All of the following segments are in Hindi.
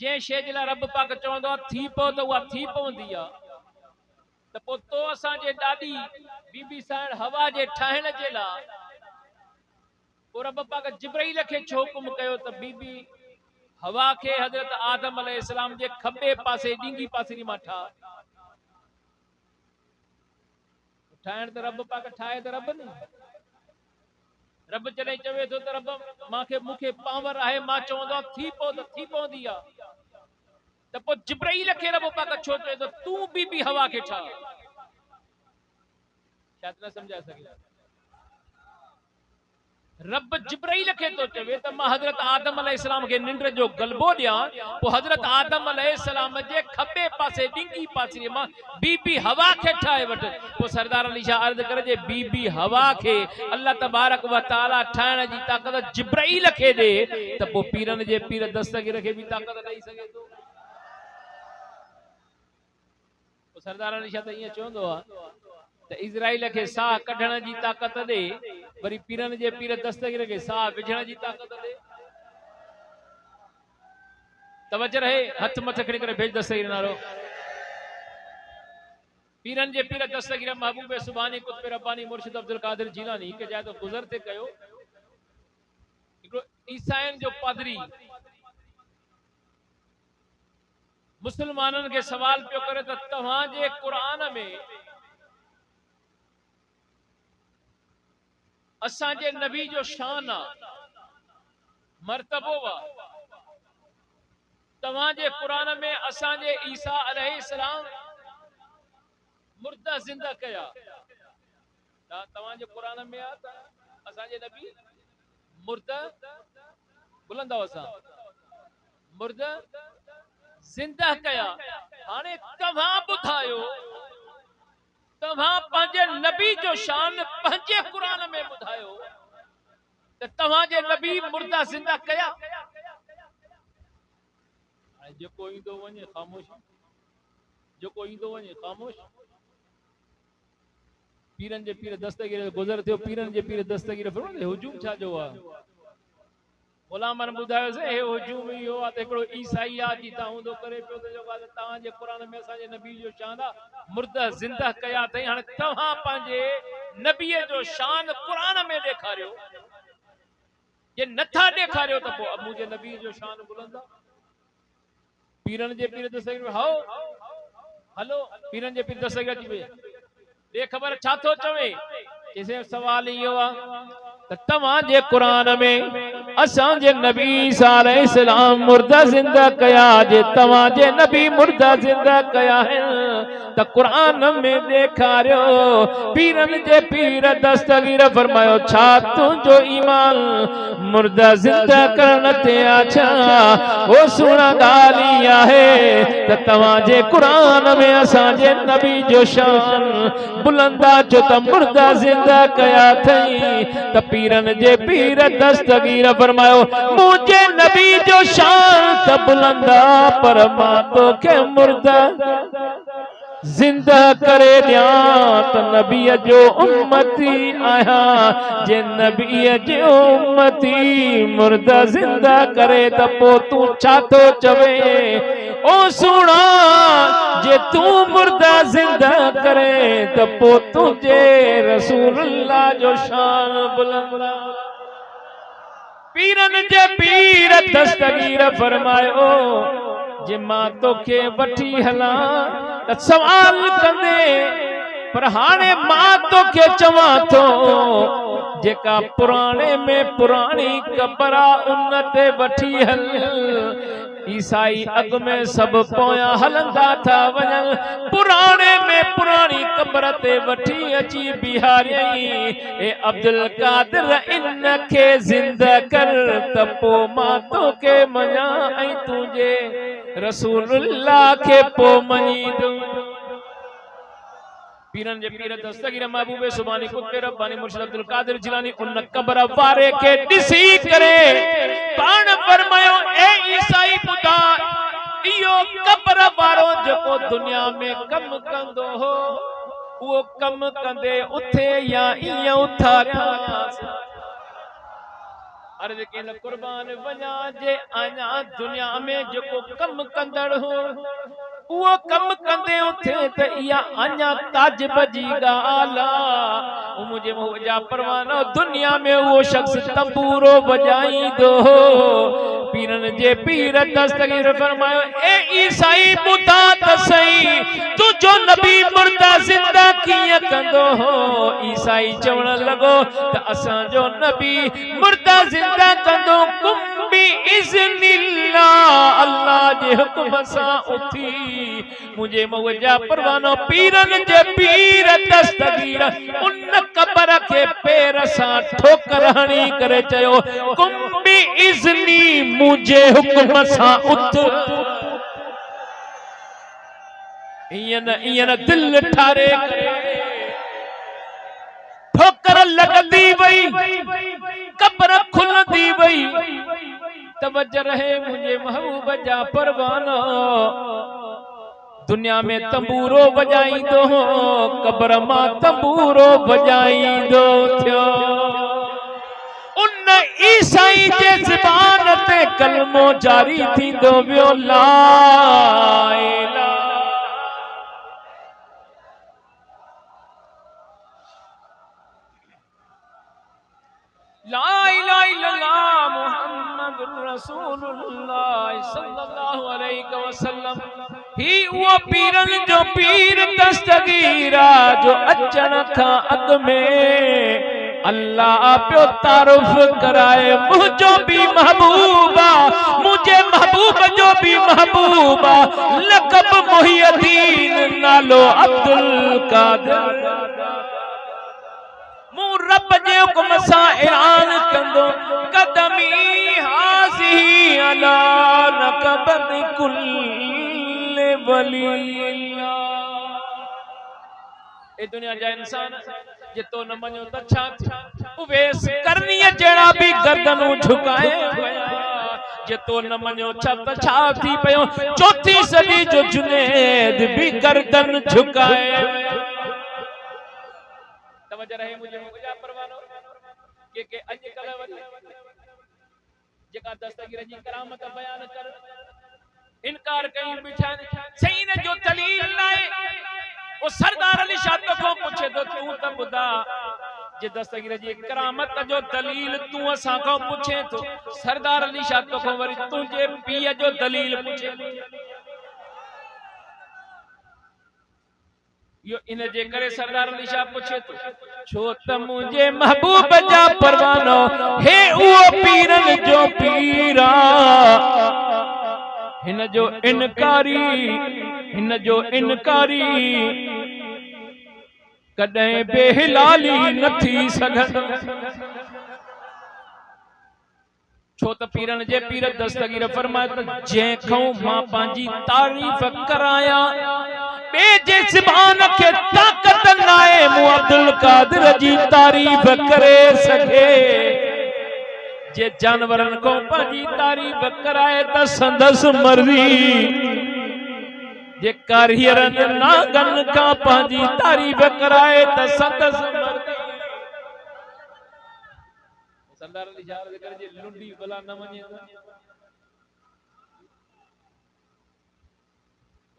जे शे जे लाइ रब पाक चवंदो आहे थी पओ त उहा थी पवंदी आहे। त पोइ तो असांजे ॾाॾी बीबी साइण हवा जे ठाहिण जे लाइ पोइ रब पाक जिब्राइल खे छो हुकुम कयो त बीबी हवा खे हज़रत आदम अलैहिस्सलाम जे खॿे पासे ॾींगी पासे मां ठाहिण त रब पाक ठाहे त रब न। रब जॾहिं चवे थो त रब मूंखे पावर आहे, मां चवंदो आहे थी पओ त थी पवंदी आहे। त पोइ जिब्राइल खे रब पाक छो चवे थो तूं बीबी हवा खे ठाह? शायदि न सम्झाए सघे। रब जिब्राइल खे तो चवे त मां हज़रत आदम अलैहिस्सलाम खे निंड जो गलबो ॾियां, पोइ हज़रत आदम अलैहिस्सलाम जे खॿे पासे ॾींगी पासे मां बीबी हवा खे ठाहे वठ। पोइ सरदार अली शाह अर्ज़ करे जे बीबी हवा खे अल्लाह तबारक व तआला ठाहिण जी ताक़त जिब्राइल खे ॾे त पोइ पीरनि जे पीर दस्तगीर खे बि ताक़त ॾेई सघे थो। पोइ सरदार अली शाह त ईअं चवंदो आहे त इज़राइल खे साह कढण जी ताक़त ॾे, वरी पीरनि जे पीर दस्तगीर खे साह विझण जी ताक़त ॾे। तवज्जो रहे, हथ मथे खणी करे भेज दस्तगीर नारो। पीरनि जे पीर दस्तगीर महबूब सुभानी कुतुब रब्बानी मुर्शिद अब्दुल कादिर जीलानी के जाए तो गुज़र ते कयो। ईसाइन जो पादरी मुसलमाननि खे सवाल पियो करे त तव्हांजे क़ुरान में असांजे नबी जो शान आहे, मर्तबो आहे, तव्हांजे क़ुरान में असांजे ईसा अलैहिस्सलाम मुर्दा ज़िंदा कया, तव्हांजे क़ुरान में आहे त असांजे नबी मुर्दा बुलंद असां मुर्दा ज़िंदा कया। हाणे तव्हां ॿुधायो तव्हां पंहिंजे नबी जो शान पंहिंजे क़ुरान में ॿुधायो त तव्हांजे नबी मुर्दा ज़िंदा कया? जेको ईंदो वञे ख़ामोश, जेको ईंदो वञे ख़ामोश। पीरनि जे पीर दस्तगीर गुज़र थियो, पीरनि जे पीर दस्तगीर फरमाईंदे हुजूम छा जो आहे? गुलामन ॿुधायोसीं हे हुजूम इहो आहे त हिकिड़ो ईसाई आहे जी तव्हां हूंदो करे पियो त जेको आहे तव्हांजे क़ुरान में असांजे नबी जो शान आहे मुर्दा ज़िंदा कया अथई। हाणे तव्हां पंहिंजे नबीअ जो शान क़ुरान में ॾेखारियो, जे नथा ॾेखारियो त पोइ मुंहिंजे नबी जो शान बुलंद आहे। पीरनि जे पीर दस्तगीर हाओ हलो, पीरनि जे पीर दस्तगीर अची वई ॾे ख़बर छा थो चवे। इसे सवाल इहो आहे त तव्हांजे क़ुरान में असांजे नबी ईसा अलैहिस्सलाम मुर्दा ज़िंदा कया, जे तव्हांजे नबी मुर्दा ज़िंदा कया आहिनि त क़ुरान में ॾेखारियो। पीरनि जे पीर दस्तगीर फरमायो छा तुंहिंजो ईमान मुर्दा ज़िंदा करण ते आहे छा? ओ सुहिणा ॻाल्हि आहे त तव्हांजे क़ुरान में असांजे नबी जो शान बुलंदा जो त मुर्दा ज़िंदा कया अथई। त पीरनि जे पीर दस्तगीर फरमायो मुझे नबी जो शान त बुलंदा पर मां तोखे मुर्दा ज़िंदा करे ॾियां त नबीअ जो उम्मती आहियां। जे नबीअ जो उम्मती मुर्दा ज़िंदा करे त पोइ तूं छा थो चवे? ओ सुणा जे तूं मुर्दा ज़िंदा करे त पोइ तुंहिंजे रसूलुल्लाह जो शान बुलंद। पीरनि जे पीर दस्तगीर फरमायो जे मां तोखे वठी हलां त सवाल कंदे, पर हाणे मां तोखे चवां थो जेका पुराणे में पुराणी क़बर आहे उन ते वठी हल। ईसाई अॻ में सभु पोयां हलंदा था वञनि, पुराणे में पुराणी क़बर ते वठी अची बिहारियई ए अब्दुल कादिर इन खे ज़िंदा कर त पोइ मां तोखे मञा ऐं तुंहिंजे रसूलुल्लाह खे पोइ मञींदुमि। पीरनि जे पीर दस्तगीर महबूब सुभानी कुतुब रब्बानी मुर्शिद अब्दुल कादिर जिलानी उन क़बर वारे खे ॾिसी करे पाण फरमायो ए ईसाई ॿुधा, इहो क़बर वारो जेको दुनिया में कम कंदो हो उहो कम कंदे उथे या ईअं उथारियां अर्ज के न कुर्बान वञा जे आया दुनिया में जेको कम कंदड़ हो वो कम कंदे उथे त इया आया ताजिब जी गाला मुझे मुझा परवानो दुनिया में वो शख्स तंबूरो बजाई दो पीरन जे पीर दस्तगीर फरमायो ए ईसाई बुता त सही तू जो नबी मुर्दा जिंदा किए कंदो हो ईसाई चवण लगो त असा जो नबी मुर्दा जिंदा कंदो कुंबी इज़्निल्लाह अल्लाह जे हुक्म सा उठी मुझे मवजा परवानो पीरन जे पीर दस्तगीर उन कबर के पैर सा ठोकर हणी करे चयो कुंबी इज़्नी मुझे हुक्म सा उठ इन दिल ठारे ठोकर लगदी वई कब्र खुलदी वई तवज्जो रहे मुझे महबूब जा परवानो दुनिया में तंबूरो बजाई दो कब्र मां तंबूरो बजाई दो थियो उन ईसाई जे ज़बान ते कलमो जारी थी दो वियो ला इलाहा ला इलाहा इल्लल्लाह मुहम्मदुर रसूलुल्लाह सल्लल्लाहु अलैहि वसल्लम ही वो पीरन जो पीर दस्तगीरा जो अचन था अग में अल्लाह प्यो तारुफ कराए मुझो भी महबूबा मुझे महबूब जो भी महबूबा लक़ब मुहियद्दीन नालो अब्दुल कादिर रब जे हुक्म सा ऐलान कंदो कदमी हाज़ी अला रकबत कुल वलील्लाह ए दुनिया जा इंसान जे तो न मञो त छा उवेस करनी जड़ा भी गर्दनू झुकाए जे तो न मञो छा थी पयो चौथी सदी जो जुनैद भी गर्दन झुकाए तवज्जो रहे मुझे मुझा परवानो के अजकल वरी जेका दस्तगीर जी करामत बयान कर इनकार कई बिठा सही ने जो दलील लाए वो सरदार अली शाह को पूछे तो तू त बुदा जे दस्तगीर जी करामत जो दलील तू असा को पूछे तो सरदार अली शाह को वरी तुझे पीए जो दलील पूछे यो इन जे करे सरदार अली शाह पूछे तो छो त मुझे महबूब जा परवानो हे वो पीरन जो पीरा हिन जो इनकारी कदे बेहिलाली नथी सघन छो त पीरन जे पीर दस्तगीर फरमाए त जे खौ मां पांजी तारीफ कराया बे जे ज़बान के ताकत नाए मु अब्दुल कादिर जी तारीफ करे सके जे जानवरन को पांजी तारीफ कराए त संदस मर्जी जे कारीगरन नागन का पांजी तारीफ कराए त संदस मर्जी सरदार अली शाह कर जे लुंडी भला न मने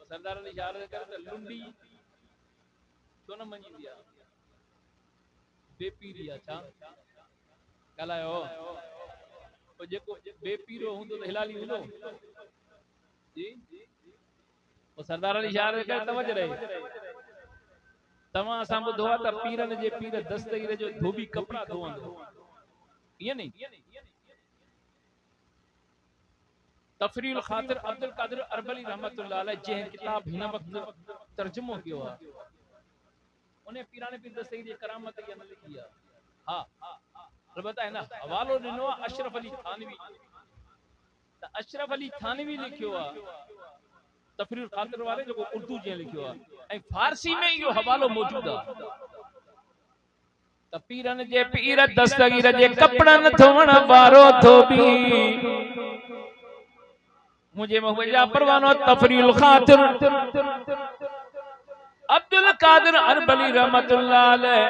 सरदार अली शाह कर त लुंडी छो न मनी दिया बेपीरिया छा कलायो ओ जेको बेपीरो हुंदो त हिलाली हुंदो जी ओ सरदार अली शाह कर तवज्जो रहे तमा असा बुधो त पीरन जे पीर दस्तगीर जो धोबी कपड़ा धोवंदो ये नहीं तफरील खातिर अब्दुल कादिर अरबली रहमतुल्लाह अलैह जे किताब हिन वक्त तर्जुमो कियो है उन्हें पीराने पीर दस्तगीर जी करामत ये न लिखी है हां अलबत्ता है ना हवालो दिनो अशरफ अली थानवी त अशरफ अली थानवी लिखियो है तफरील खातिर वाले जो उर्दू जे लिखियो है ए फारसी में यो हवालो मौजूद है त पीरन जे पीर दस्तगीर जे कपड़न धोवण वारो धोबी मुझे मुझा परवानो तफरील खातिर अब्दुल कादिर अरबली रहमतुल्लाह अलैह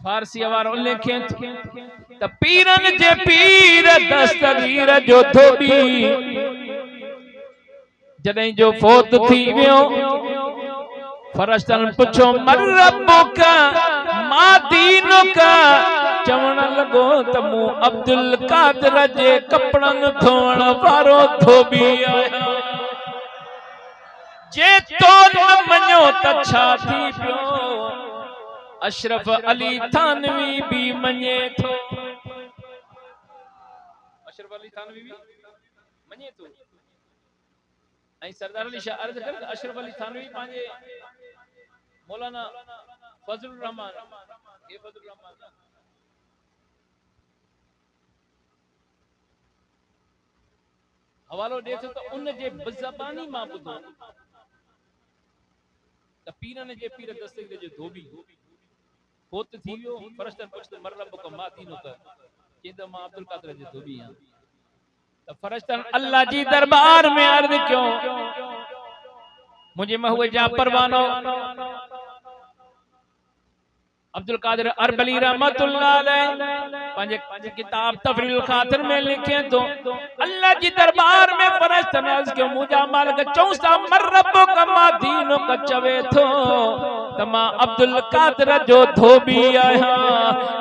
फारसी वारो लिखे त पीरन जे पीर दस्तगीर जो धोबी जॾहिं जो फोत थी वियो फरिश्तन पुछो मर रब्बुका मा दीनुका चवण लॻो त मूं अब्दुल कादिर जे कपड़नि धोअण वारो धोबी आहियां जे तो न मञो त छा थी पियो अशरफ अली थानवी भी मञे थो अशरफ अली थानवी भी मञे थो ऐं सरदार अली शाह अर्ज़ करे अशरफ अली थानवी पंहिंजे मौलाना फजलुर रहमान ये फजलुर रहमान हवालो ॾे थो त उन जे ज़बानी मां ॿुधो त पीरन जे पीर दस्तगीर जो धोबी फोत थी वियो फरिश्तन पुछते मर रब्बुका मा दीनुका चईंदो मां अब्दुल कादिर जो धोबी आहियां त फरिश्तन अल्लाह जी दरबार में अर्ज़ कयो मुझे महबूब जा परवानो अब्दुल कादिर अरबली रहमतुल्लाह अलैह पंहिंजे किताब तफरील खातिर में लिखे तो अल्लाह जी दरबार में फरिश्तन अर्ज़ कयो मुंहिंजा मालिक चऊंसा मर रब्बुका मा दीनुका चवे थो त मां अब्दुल कादिर जो धोबी आहियां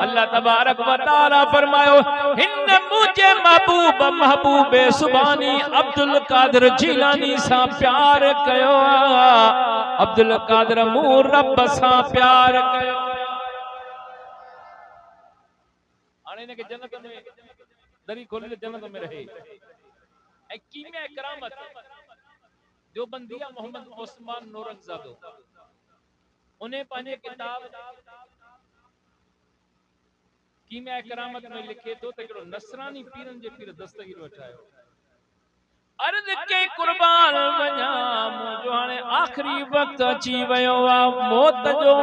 अल्लाह तबारक व तआला फरमायो हिन मुझे महबूबे सुबानी अब्दुल कादिर जिलानी सां प्यार कयो अब्दुल कादिर मूं रब सां प्यार कयो हाणे इनके जन्नत में दरी खोले जन्नत में रहे ऐं कीमिया करामत जो बंदिया मोहम्मद उस्मान नौरंगज़ादो उन्हें पंहिंजे किताब कीमिया करामत में लिखे तो त हिकिड़ो नसरानी पीरन जे पीर दस्तगीर वठायो अर्ज़ के कुर्बान वञा मुंहिंजो हाणे आख़िरी वक़्तु अची वियो आहे मौत जो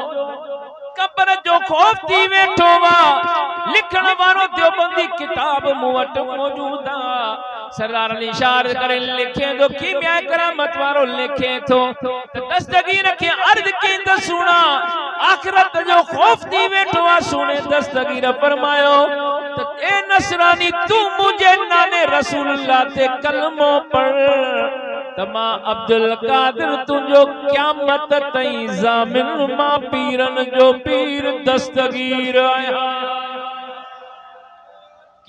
कब्र जो खौफ थी वेठो आहे लिखण वारो देवबंदी किताब मूं वटि मौजूद आहे सरदार अली शाह करे लिखे थो कीमिया करामत वारो लिखे थो त दस्तगीर खे अर्ज़ कई त सुणा आखिरत जो खौफ थी वेठो आहे सुणे दस्तगीर फरमायो त ए नसरानी तू मुझे नाने रसूलुल्लाह ते कलमो पढ़ तमा अब्दुल कादिर तुझो क़यामत तई ज़ामिन मां पीरन जो पीर दस्तगीर आया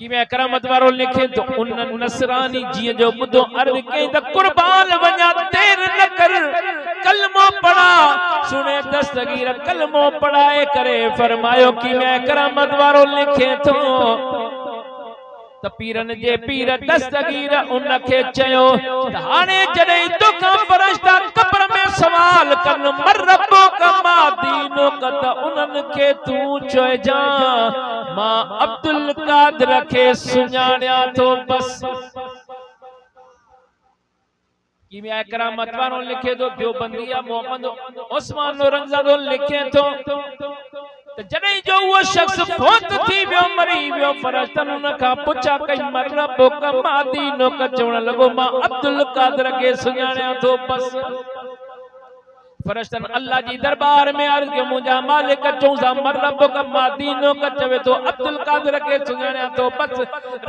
कि मैं करामत वारो लिखे तो उन नसरानी जी जो बुधो अर्ज़ कई त कुर्बान वञा देर न कर कलमो पढ़ा सुने दस्तगीर कलमो पढ़ाए करे फरमायो कि मैं करामत वारो लिखे थो त पीरन जे पीर दस्तगीर उनखे चयो त हाणे जॾहिं तोखां फरिश्ता कब्र में सवाल कन मर रब्बुका मा दीनुका त उन्हनि खे तूं चइजां मां अब्दुल कादिर खे सुञाणियां थो बस कीमिया करामत वारो लिखे थो देवबंदिया मोहम्मद उस्मान नौरंगज़ादो लिखे थो त जॾहिं जो वो शख्स फौत थी वियो मरी वियो फरिश्तन उन खां पुछा कई मर रब्बुका मा दीनुका चवण लॻो मां अब्दुल कादिर खे सुञाणियां थो बस फरिश्तन अल्लाह जी दरबार में अर्ज़ कयो मुंहिंजा मालिक चऊंसा मर रब्बुका मा दीनुका चवे थो अब्दुल कादिर खे सुञाणियां थो बस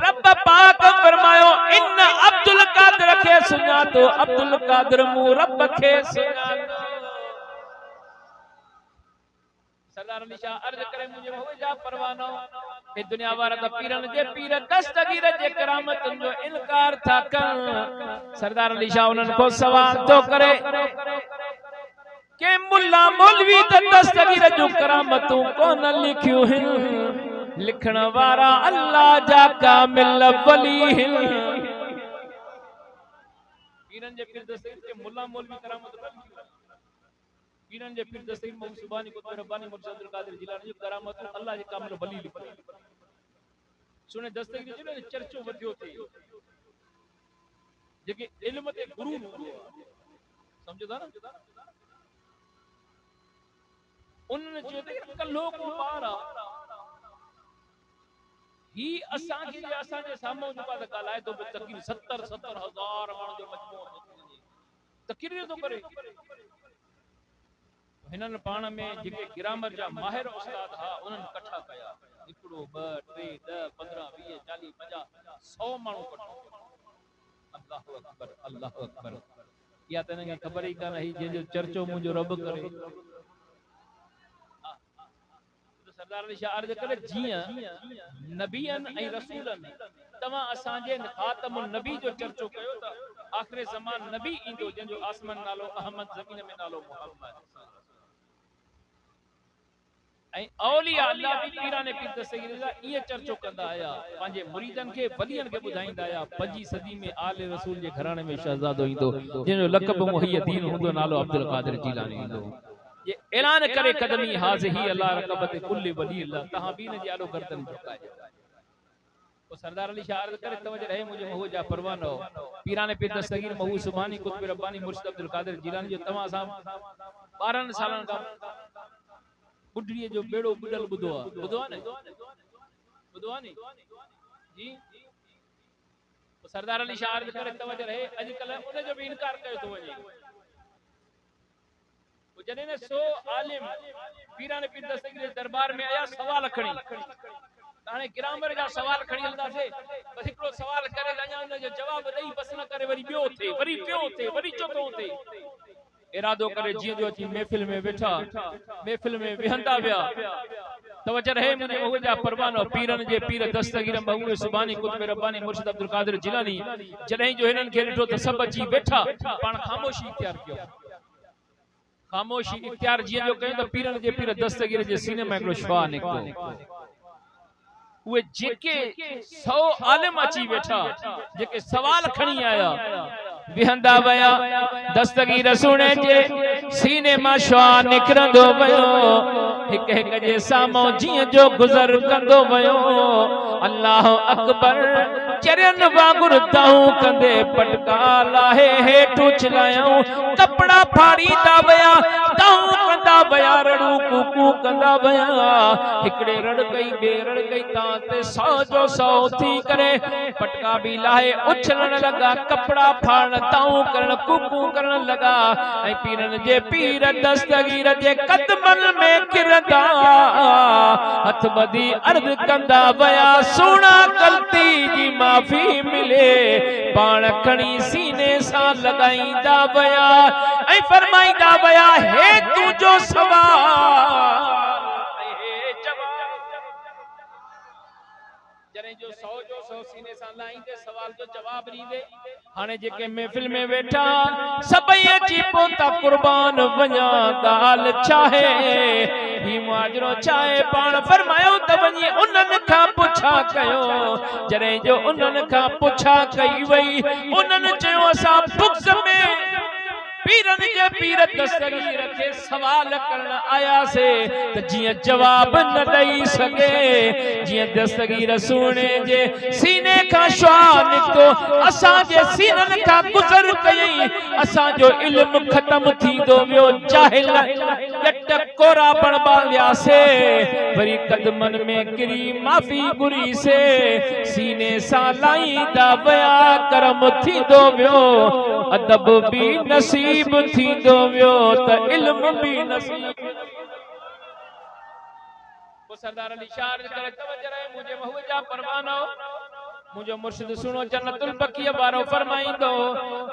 रब पाक फरमायो इन अब्दुल कादिर खे सुञातो अब्दुल कादिर मूं रब खे सुञातो सरदार अली शाह अर्ज़ करे मुझे हो जा परवानो ए दुनिया वारा त पीरन जे पीर दस्तगीर जे करामतन जो इनकार था कर सरदार अली शाह उन्हनि को सवाल तो करे के मुल्ला मौलवी त दस्तगीर जो करामतूं कोन लिखियूं हिन लिखण वारा अल्लाह जा कामिल वली हिन पीरन जे पीर दस्तगीर के मुल्ला मौलवी करामत पीरन जे पीर दस्तगीर मोहम्मद सुबानी को रब्बानी मुर्शिद अब्दुल कादिर जिलानी जो करामत अल्लाह जे कामिल वली लिखी सुने दस्तगीर जो चर्चो वधियो थी जेके इल्म ते गुरु समझो था ना उन्होंने चयो त कल्हो को पारा ही असां के असां जे साम्हूं जेका त ॻाल्हाए थो तकरीबन 70,000 माण्हुनि जो मजमूओ तकरीर थो करे हिननि पाण में जेके ग्रामर जा माहिर उस्ताद हा उन्हनि कठा कया हिकिड़ो ॿ टे 10 15 20 40 50 100 माण्हू कठो अल्लाह अकबर अल्लाह अकबर या त हिनखे ख़बर ई कान ही जंहिंजो चर्चो मुंहिंजो रब करे सरदार अली शाह अर्ज़ करे जीअं नबियन ऐं रसूलन तव्हां असांजे ख़ातमुन नबी जो चर्चो कयो त आख़िरी ज़मान नबी ईंदो जंहिंजो आसमान नालो अहमद ज़मीन में नालो मोहम्मद ऐं औलिया अल्लाह बि पीराने पीर दस्तगीर जा इहे चर्चो कंदा आया पंहिंजे मुरीदन खे वलियन खे ॿुधाईंदा आया 5 सदी में आले रसूल जे घराणे में शहजादो ईंदो जंहिंजो लक़ब मुहियद्दीन हूंदो नालो अब्दुल कादिर जीलानी ईंदो ये ऐलान करे कदमी हाज़िही अल्लाह रकबत कुल्ली वली अल्लाह तहां भी न जालो गर्दन झुकाए तो सरदार अली शाह अर्ज़ करे तवज्जो रहे मुझे महू जा परवान हो पीराने पीर दस्तगीर महू सुभानी कुतुब रब्बानी मुर्शिद अब्दुल कादिर जीलानी जो तमा साहब 12 सालन का बुढ़ी जो बेड़ो बुडल बुधो ने जी तो सरदार अली शाह अर्ज़ करे तवज्जो रहे अजकल उन जो भी इनकार कयो तो वने जॾहिं ने 100 आलिम पीराने पीर दस्तगीर दरबार में आया सवाल खणी हाणे ग्रामर जा सवाल खणी हलंदासे बस हिकिड़ो सवाल करे अञा उन जो जवाब ॾेई बस न करे वरी ॿियो थे वरी टियों थे वरी चोथों थे इरादो करे जीअं जो अची महफ़िल में वेठा महफ़िल में विहंदा विया तवज्जो रहे मुझे महू जा परवानो पीरन जे पीर दस्तगीर महू सुभानी कुतुब रब्बानी मुर्शिद अब्दुल कादिर जिलानी जॾहिं जो हिनन खे ॾिठो त सभु अची वेठा पाण खामोशी इख्तियार कयो खामोशी इख्तियार जीअं जो कयो त पीरन जे पीर दस्तगीर जे सीने में हिकिड़ो शुआ निकितो उहे जेके 100 आलिम अची वेठा जेके सवाल खणी आया विहंदा वया दस्तगीर सुणे जे सीने मां शुआ निकिरंदो वयो हिक हिक जे साम्हूं जीअं जो गुज़र कंदो वयो अल्लाह अकबर चरियन वांगुर दाऊं कंदे पटका लाहे हेठ उछलायूं कपड़ा फाड़ींदा वया दाऊं कंदा वया रड़ू कुकू कंदा वया हिकड़े रड़ कई बे रड़ कई तां ते 100 जो 100 थी करे पटका भी लाहे उछलण लगा कपड़ा फाड़न दाऊं करण कुकू करण लगा ऐं पीरन जे पीर दस्तगीर जे कदमन में किरंदा हथ बदी अर्ज कंदा वया सोना गलती जी माफी मिले पाण खणी सीने सां लगाईंदा वया ऐं फरमाईंदा वया हे तुझो सवाल हे जवाब जने जो 100 जो 100 सीने सां लाईंदे सवाल जो जवाब ॾींदे हाणे जेके महफिल में वेठा सभई अची पहुता कुर्बान वञा ॻाल्हि छाहे ही मुआजरो छाहे पाण फरमायो त वञी उन्हनि खां पुछा कयो जॾहिं जो उन्हनि खां पुछा कई वई उन्हनि चयो असां बुक्स में पीरन जे पीर दस्तगीर के सवाल करण आया से त जियां जवाब न ॾेई सके जियां दस्तगीर सुणे जे सीने का शुआ निकतो असां जे सीनन का गुज़र कई असां जो इल्म खत्म थींदो वियो जाहिल जट कोरा बणबा वियासे वरी कदमन में किरी माफी गुरी से सीने सा लाईंदा वया करम थींदो वियो अदब भी नसीब थींदो वियो त इल्म भी नसीब वो सरदार अली शाह करे तवज्जो रहे मुझे महू जा परवानो मुझे मुर्शिद सुनो जन्नतुल बकीया वारो फरमाईंदो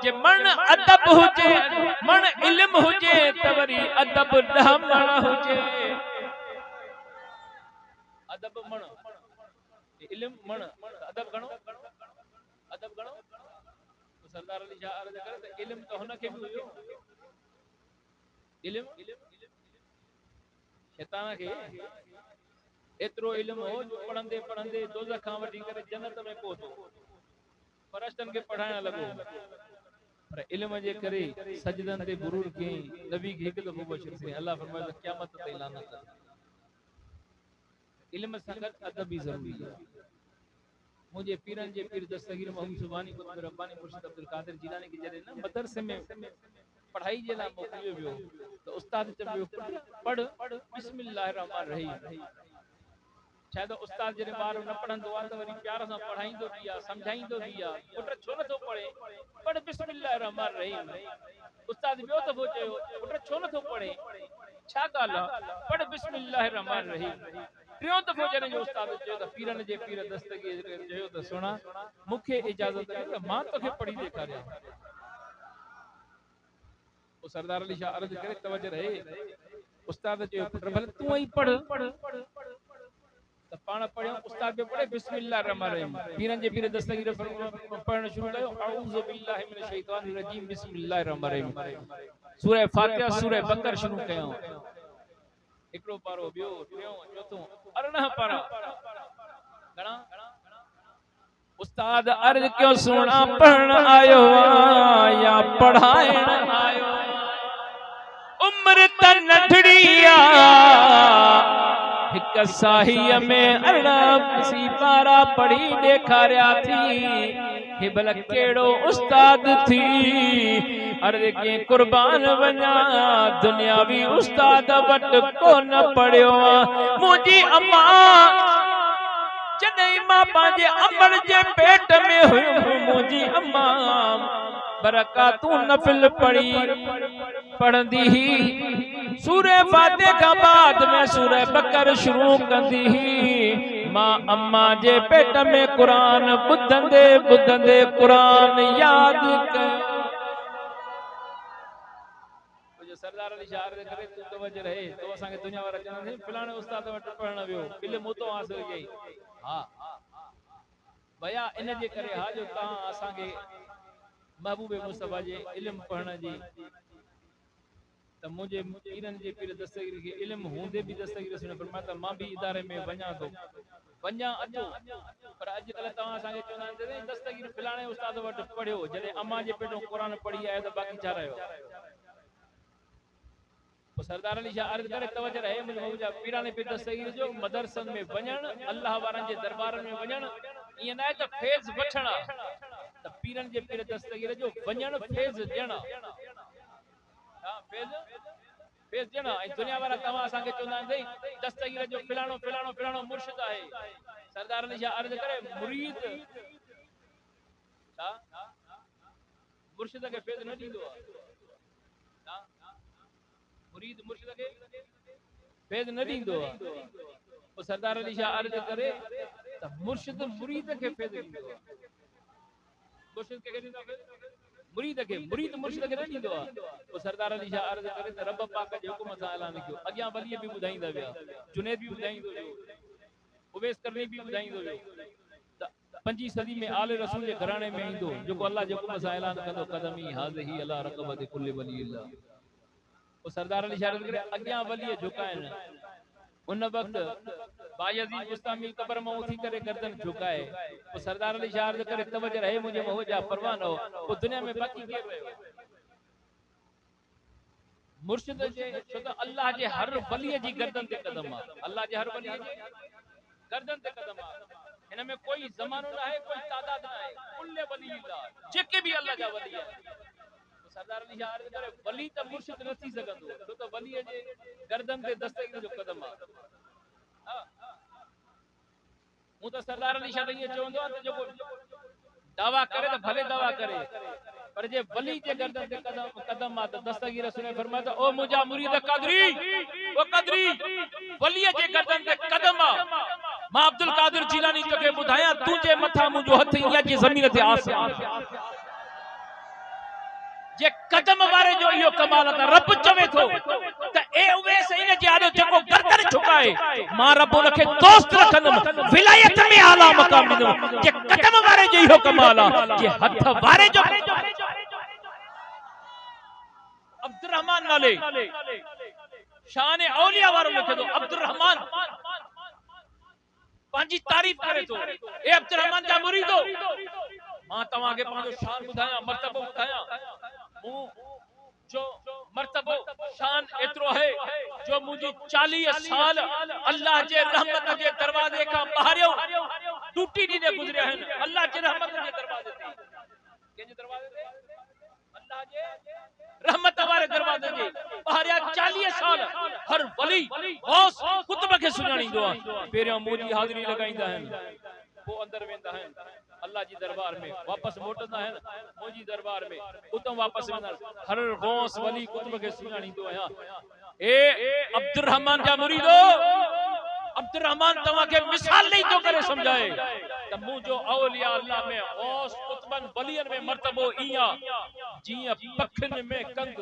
जे मन अदब हुजे मन इल्म हुजे त वरी अदब ॾहमण हुजे अदब मन इल्म मन अदब घणो सरदार अली शाह अर्ज करे त इल्म तो हुन के भी हुयो इल्म शैतान के एतरो इल्म हो जो पढ़ंदे पढ़ंदे दोज़ख खां वठी करे जन्नत में पहुतो फरिश्तन के पढ़ाइण लगो पर इल्म जे करे सजदन ते गुरूर के नबी के हिक दफो बशर से अल्लाह फरमाए क़यामत ते लानत इल्म संगत अदब भी जरूरी है मुझे पीरन जे पीर दस्तगीर महू सुभानी कुतुब रब्बानी मुर्शिद अब्दुल कादिर जिलानी के जरे ना मदरसे में पढ़ाई जे ला मोकलियो वियो तो उस्ताद चयो पढ़ बिस्मिल्लाहिर रहमानिर रहीम शायद उस्ताद जरे बार न पढ़ंदो आ त वरी प्यार सां पढ़ाईंदो बिया समझाईंदो बिया पुट छो न थो पढ़े पढ़ बिस्मिल्लाहिर रहमानिर रहीम उस्ताद बियो दफो चयो पुट छो न थो पढ़े छा ॻाल्हि आ पढ़ बिस्मिल्लाहिर रहमानिर रहीम टियों दफ़ो जॾहिं जो उस्ताद चयो त पीरन जे पीर दस्तगीर चयो त सुणा मूंखे इजाज़त ॾे त मां तोखे पढ़ी ॾेखारियां। पोइ सरदार अली शाह अर्ज़ करे तवजो रहे उस्ताद चयो पुट भले तूं ही पढ़ त पाण पढ़ियो उस्ताद बि पढ़े बिस्मिल्लाह रहमान रहीम पीरन जे पीर दस्तगीर पढ़ण शुरू कयो अऊज़ु बिल्लाहि मिनश शैतानिर रजीम बिस्मिल्लाहिर रहमानिर रहीम सूरह फातिहा सूरह बकर शुरू कयो हिकड़ो पारो बियो टियों चौथों 18 पारा घणा उस्ताद अर्ज क्यों सुना पढ़ण आयो या पढ़ाइण आयो उम्र त नंढड़ी आ हिक साहीअ में 18 पारा पढ़ी ॾेखारिया थी हे भला केड़ो उस्ताद थी अर्ज के कुर्बान वञा दुनियावी उस्ताद वट कोन पढ़ियो मुंहिंजी अम्मा जॾहिं मां पंहिंजे अमड़ जे पेट में हुयमि मुंहिंजी अम्मा बरकातूं नफिल पढ़ंदी ही सूरह फातिहा खां बाद में सूरह बकर शुरू कंदी ही मां अम्मा जे पेट में कुरान ॿुधंदे ॿुधंदे कुरान याद कयो सरदार अली शाह अर्ज़ करे तू तवज्जो रहे तो असांखे दुनिया वारा चवंदा फलाणे उस्ताद वटि पढ़ण वियो इल्मु तो हासिल कई हा भया इन जे करे हा जो तव्हां असांखे महबूब मुस्तफा जे इल्मु पढ़ण जी त मुंहिंजे पीरन जे पीर दस्तगीर खे इल्मु हूंदे बि दस्तगीर सुने फरमाया त मां बि इदारे में वञा थो वञा अचो पर अॼुकल्ह तव्हां असांखे चवंदा आहिनि दस्तगीर फलाणे उस्ताद वटि पढ़ियो जॾहिं अम्मा जे पेटों क़ुरान पढ़ी आयो त बाक़ी छा रहियो सरदार अली शाह अर्ज करे तवज्जो रहे मुझे मौजा पीराने पे दस्तगीर जो मदरसन में वञण अल्लाह वारन जे दरबारन में वञण ये ना त फैज वठण त पीरन जे पीर दस्तगीर जो वञण फैज ॾियण हां फैज ॾियण ऐं दुनिया वारा तव्हां असांखे चवंदा आहिनि दस्तगीर जो फलाणो फलाणो फलाणो मुर्शिद आहे सरदार अली शाह अर्ज करे मुरीद छा मुर्शिद के फैज न ॾींदो आहे मुरीद मुर्शिद के फैज न ॾींदो आहे पोइ सरदार अली शाह अर्ज करे त मुर्शिद मुरीद खे फैज ॾींदो आहे मुर्शिद खे ॾींदो आहे मुरीद खे मुरीद मुर्शिद खे न ॾींदो आहे पोइ सरदार अली शाह अर्ज करे त रब पाक जे हुकुम सां ऐलान कयो अॻियां वलीअ बि ॿुधाईंदा विया जुनैद बि ॿुधाईंदो वियो उवैस करनी बि ॿुधाईंदो वियो त 5 सदी में आले रसूल जे घराणे में ईंदो जेको अल्लाह जे हुकुम सां ऐलान कंदो कदमी हाज़िही अला रक़बत कुल्ल वली अल्लाह सरदार अली शाह करे अॻियां वलीअ झुकाइनि उन वक्त बायजीद मुस्तामिल कब्र में उथी करे गर्दन झुकाए पोइ सरदार अली शाह करे तवज्जो रहे मुझे मौजा परवाह न हो पोइ दुनिया में बाक़ी केर रहियो मुर्शिद जे छो त अल्लाह जे हर वलीअ जी गर्दन ते कदम आहे अल्लाह जे हर वलीअ जी गर्दन ते कदम आहे इन में कोई ज़मानो न आहे कोई तादाद न आहे कुल्ले वली अल्लाह जेके भी अल्लाह जा वली आहे सरदार अली शाह अर्ज करे वली त मुर्शिद न थी सघंदो छो त वलीअ जे गर्दन ते दस्तगीर जो कदम आहे हां हूं त सरदार अली शाह ये चवंदो आहे त जेको दावा करे त भले दावा करे पर जे वली जे गर्दन ते कदम आहे त दस्तगीर सुने फरमाया त ओ मुंहिंजा मुरीद कदरी वलीअ जे गर्दन ते कदम आहे मां अब्दुल कादिर जीलानी तोखे ॿुधायां तुंहिंजे मथां मुंहिंजो हथ ईअं जी ज़मीन ते आसमान जे कदम वारे जो इहो कमाल आहे रब चवे थो त ए उवैस इन जे आॾो जेको गर्दन झुकाए मां रब उनखे दोस्त रखंदुमि विलायत में आला मकाम ॾींदुमि जे कदम वारे जो इहो कमाल आहे जे हथ वारे जो अब्दुर्रहमान नाले शान औलिया वारो लिखे थो अब्दुर्रहमान पंहिंजी तारीफ़ करे थो ए अब्दुर्रहमान जा मुरीदो मां तव्हांखे पंहिंजो शान ॿुधायां मर्तबो ॿुधायां जो मर्तबो शान एतिरो है जो मुझे 40 साल अल्लाह जे रहमत जे दरवाजे का ॿाहिरियो टूटी ॾींदे गुज़रिया आहिनि अल्लाह जे रहमत जे दरवाजे ते कंहिंजे दरवाजे ते अल्लाह जे रहमत वारे दरवाजे जे ॿाहिरिया 40 साल हर वली गौस कुतुब खे सुञाणींदो आहे पहिरियों मुंहिंजी हाज़िरी लॻाईंदा आहिनि पोइ अंदर वेंदा आहिनि अल्लाह जी दरबार में वापस मोटंदा आहिनि मुंहिंजी दरबार में उतां वापस वेंदा हर गौस वली कुतुब खे सुञाणींदो आहियां ए अब्दुर्रहमान जा मुरीदो अब्दुल रहमान तवा के मिसाल नहीं तो करे समझाए त मुंहिंजो औलिया अल्लाह में औस कुतबन वलियन में मर्तबो इया जीअं पखन में कंग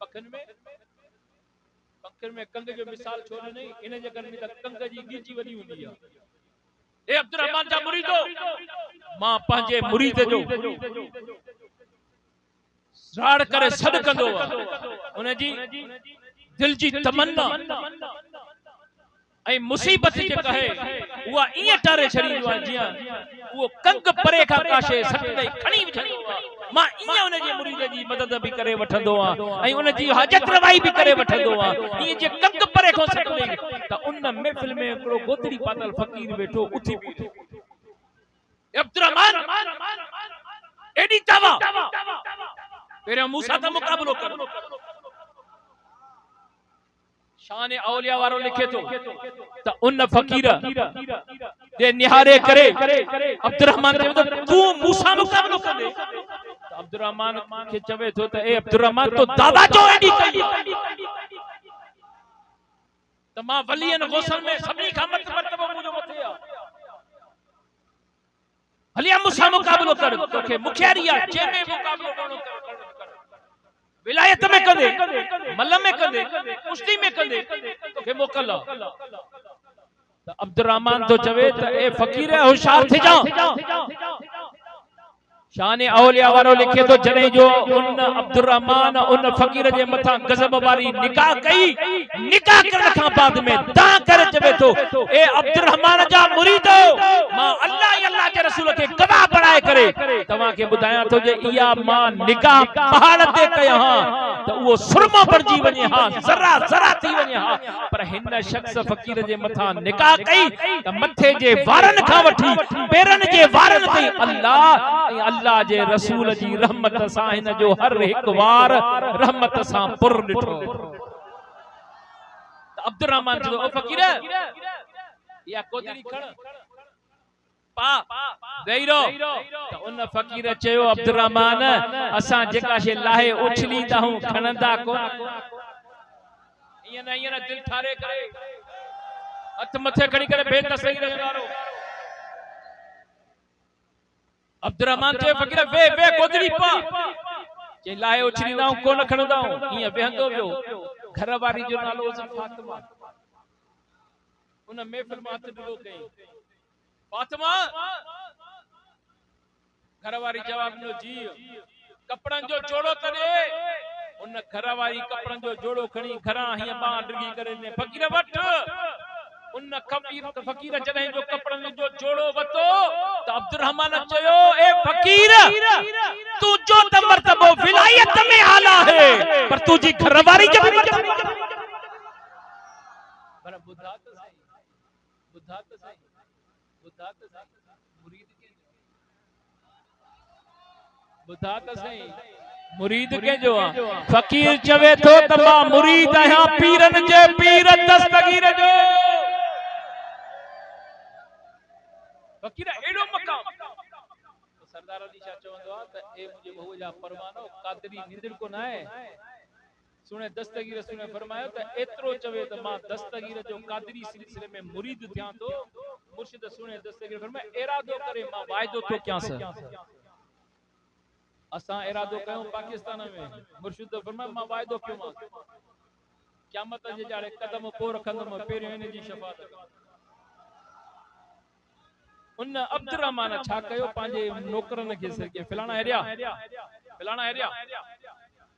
पखन में कंग जो मिसाल छो नहीं इन जे करे त कंग जी गीची वडी हुंदी है। ए अब्दुल रहमान जा मुरीदो मां पंहिंजे मुरीद जो राड़ करे सद कंदो उन जी दिल जी तमन्ना ऐं मुसीबत जे कहे उहा इए टारे छड़ींदो आहे जिया वो कंग परे का काशे सट दई खणी विझंदो आहे मां इए उन जे मुरीद जी मदद भी करे वठंदो आ ऐं उन जी हाजत रवाई भी करे वठंदो आ इए जे कंग परे को सट दई त उन महफिल में हिकड़ो गोदड़ी पातल फकीर वेठो उथी बीठो अब्दुल रहमान एडी तवा पेरे मूसा ता मुकाबलो कर शान औलिया वारो लिखे तो त उन फकीर दे निहारे करे अब्दुल रहमान चवे तो तू मूसा मुकाबलो कर दे तो अब्दुल रहमान के चवे तो त ए अब्दुल रहमान तो दादा जो एडी कई त मां वलियन गौसल में सभी का मर्तबो मुजो मथे आ हलिया मूसा मुकाबलो कर तोखे मुखियारिया जे में मुकाबलो करणो विलायत में कंदे मल्ल में कंदे कुश्ती में कंदे तोखे मोकल त अब्दुल रहमान तो चवे त ए फकीर होशियार थे जा शान औलिया वारो लिखे तो जने जो उन अब्दुल रहमान उन फकीर जे मथा गजब वाली निकाह कई निकाह करण का बाद में दा करे चवे तो ए अब्दुल रहमान जा मुरीदो मां अल्लाह के रसूल के गवाह बनाए करे तवा के बुधाया तो जे इया मां निकाह पहाड़ ते कया तो वो सुरमा पड़जी वने हां जरा जरा थी वने हां पर हिन शख्स फकीर जे मथा निकाह कई त मथे जे वारन का वठी पेरन जे वारन कई अल्लाह जे रसूल जी रहमत सा इन जो हर एक वार रहमत सा पुर डिठो अब्दुल रहमान जो ओ फकीर या कोदड़ी खण पा देरो त उन फकीर चयो अब्दुल रहमान असा जेका शे लाहे उछली दाहू खणंदा को इए न दिल ठारे करे हथ मथे खड़ी करे भेद सही रगारो अब्दुल रहमान जे फकीर वे कोदड़ी पा जे लाए उछलीदा कोन खणदा इए बेहंदो वियो घर वारी जो नालो फातिमा उन महफिल में हाथ ढिलो कई फातिमा घर वारी जवाब नो जी कपड़न जो जोड़ो तने उन घर वारी कपड़न जो जोड़ो खणी घरा हिया बा डिगी करे ने फकीर वठ उन फकीर जने जो कपड़न जो जोड़ो वतो तो अब्दुल रहमान चयो ए फकीर तू जो त मर्तबो विलायत में आला है पर तुझी घरवारी जब मर्तबा पर बुधा तो सही मुरीद के बुधा तो सही मुरीद के जो फकीर चवे तो तबा मुरीद है पीरन जे पीर दस्तगीर जो फकीर एडो मकाम तो सरदार अली शाह चवंदो आ त ए मुझे बहु जा परमानो कादरी निंदर को ना है सुने दस्तगीर सुने फरमायो त एतरो चवे त मां दस्तगीर जो कादरी सिलसिले में मुरीद थिया तो मुर्शिद सुने दस्तगीर फरमाए इरादो करे मां वायदो तो क्या से असा इरादो कयो पाकिस्तान में मुर्शिद फरमाए मां वायदो क्यों मां क़यामत जे जाड़े कदम पो रखंदम पेरियो इन जी शफाअत उन अब्दुल रहमान छा कयो पांजे नौकरन के सर के फलाना हेरिया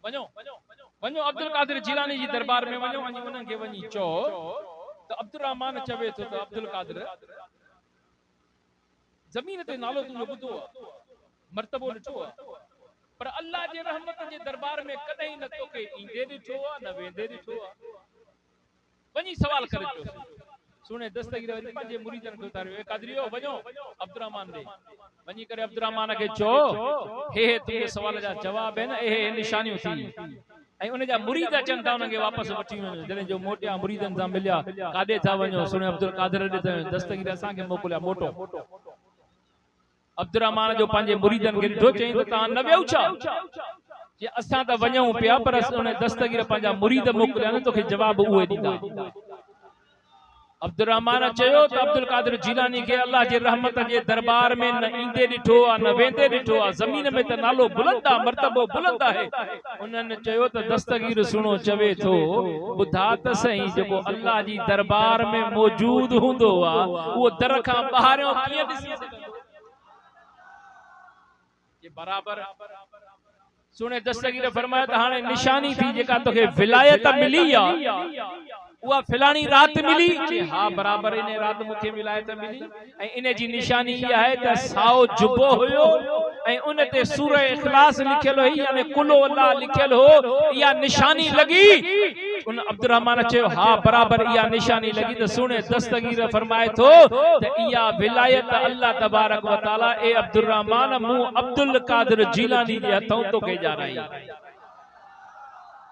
वणो अब्दुल कादिर जिलानी जी दरबार में वणो उनन के वणी चो तो अब्दुल रहमान चवे तो अब्दुल कादिर जमीन ते नालो तुजो बुधो मर्तबो ॾिठो पर अल्लाह जे रहमत जे दरबार में कदई न तो के इंदे ॾिठो न वेंदे ॾिठो वणी सवाल करे चो सुने दस्तगीर वरी पंजे मुरीदन को तारियो कादरियो वणो अब्दुल रहमान दे वणी करे अब्दुल रहमान के चो हे ते सवाल जा जवाब है न ए निशानियों थी ऐ उन जा मुरीद अचन था उन के वापस वठी जने जो मोटिया मुरीदन सा मिलिया काडे था वणो सुने अब्दुल कादिर दे दस्तगीर असा के मोकलिया मोटो अब्दुल रहमान जो पंजे मुरीदन के ॾिठो चई त ता न वेउ छा जे असा त वणऊ पिया पर उन दस्तगीर पंजा मुरीद मोकलिया न तोखे जवाब उहे ॾींदा अब्दुल रहमान चयो त अब्दुल कादिर जीलानी के अल्लाह जे रहमत जे दरबार में न ईंदे ॾिठो आ न वेंदे ॾिठो आ, ज़मीन में त नालो बुलंद आ, मर्तबो बुलंद आहे। उन्हनि चयो त दस्तगीर सुनो चवे थो ॿुधा त सही जेको अल्लाह जी दरबार में मौजूद हूंदो आ उहो दर खां ॿाहिरियों कीअं ॾिसी सघंदो? ये बराबर सुने दस्तगीर फरमाया त हाणे निशानी थी जेका तोखे विलायत मिली आ उहा फिलानी रात मिली जे हा बराबर इन रात मुखे विलायत मिली ऐं इन जी निशानी इहा है त साओ जुबो हुयो ऐं उन ते सूरह इखलास लिखियल हुई यानी कुलो अल्लाह लिखियल हो। इहा निशानी लगी उन अब्दुल रहमान चयो हा बराबर इहा निशानी लगी त सुने दस्तगीर फरमाए थो त इहा विलायत अल्लाह तबारक व तआला ए अब्दुल रहमान मु अब्दुल कादिर जीलानी जे हथों तोखे ॼाणाई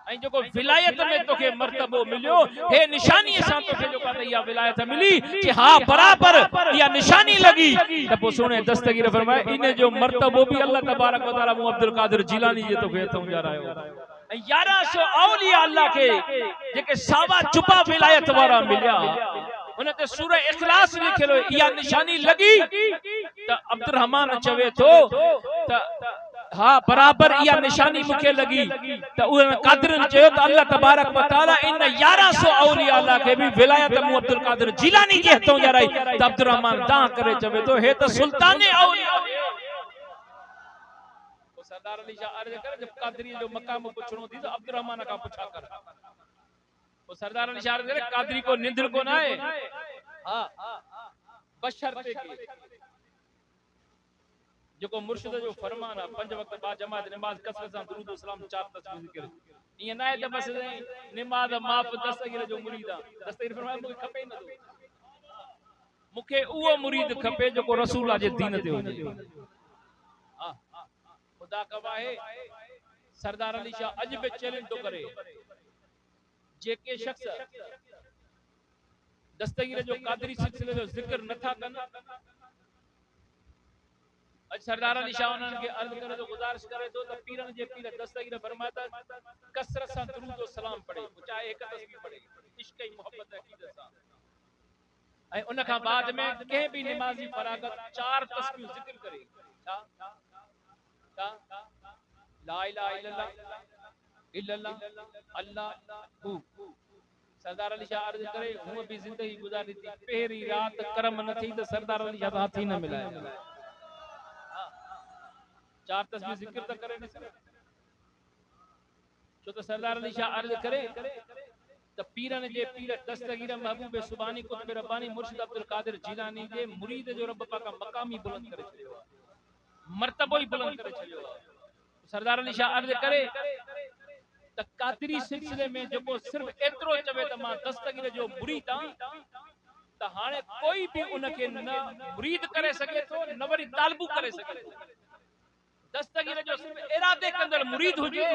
ऐं जेको विलायत में तोखे मर्तबो मिलियो हे निशानी सां तोखे जो का इहा विलायत मिली कि हा बराबर इहा निशानी लगी त पोइ सुने दस्तगीर फरमाए इन जो मर्तबो भी अल्लाह तबारक व तआला मु अब्दुल कादिर जीलानी जे तोखे हथों ॼाणायो। ऐं 1100 औलिया अल्लाह के जेके सावा चुपा विलायत वारा मिलिया उन ते सूरह इखलास लिखियल इहा निशानी लगी त अब्दुल रहमान चवे थो त हा बराबर इहा निशानी मुखे लगी त उन कादिरन चयो त अल्लाह तबारक व तआला इन 1100 औलिया अल्लाह के भी विलायत मु अब्दुल कादिर जीलानी जे हथों ॼाणाई त अब्दुल रहमान दां करे चवे थो हे त सुल्तान औलिया तो सरदार अली शाह अर्ज करे जब कादरी जो मकाम पुछणो थी तो अब्दुल रहमान का पुछा कर तो सरदार अली शाह अर्ज करे कादरी को निंद्र को ना है हां बशर्ते के जो मुर्शिद जो फरमान है 5 वक्त बा जमात नमाज कसरत से दुरूद और सलाम 4 तस्बीह जिक्र ये ना है त बस नमाज माफ दस्तगीर जो मुरीद आ दस्तगीर फरमाए मुखे खपे न मुखे उहो मुरीद खपे जो रसूल जे दीन ते हुजे। हां खुदा गवाह है सरदार अली शाह अज भी चैलेंज तो करे जेके शख्स दस्तगीर जो कादरी सिलसिले जो जिक्र नथा कन सरदार अली शाह उन्हनि खे अर्ज़ करे तो गुजारिश करे तो त पीरन जे पीर दस्तगीर फरमाता कसरत सां दुरूद और सलाम पढ़े चाहे एक तस्बीह पढ़े इश्क ऐं मोहब्बत अकीदत सां ऐं उन खां बाद में कंहिं भी नमाज़ी फरागत 4 तस्बीह जिक्र करे छा ला इलाहा इल्लल्लाह अल्लाह हू सरदार अली शाह अर्ज़ करे हूं भी जिंदगी गुजारी थी पहिरी रात करम न थी त सरदार अली शाह हाथ ही न मिलाया 4 तस्बीह जिक्र त करे न छो त सरदार अली शाह अर्ज करे त पीरन जे पीर दस्तगीर महबूब सुबानी कुतुब रब्बानी मुर्शिद अब्दुल कादिर जीलानी जे मुरीद जो रब पाक मकाम ही बुलंद करे छलियो मर्तबो ही बुलंद करे छलियो। सरदार अली शाह अर्ज करे त कादरी सिलसिले में जो सिर्फ एतरो चवे त मां दस्तगीर जो मुरीद आ त हाने कोई भी उनके न मुरीद करे सके तो न वरी तालबू करे सके दस्तगीर जो सिर्फ इरादे कंदड़ मुरीद हुजे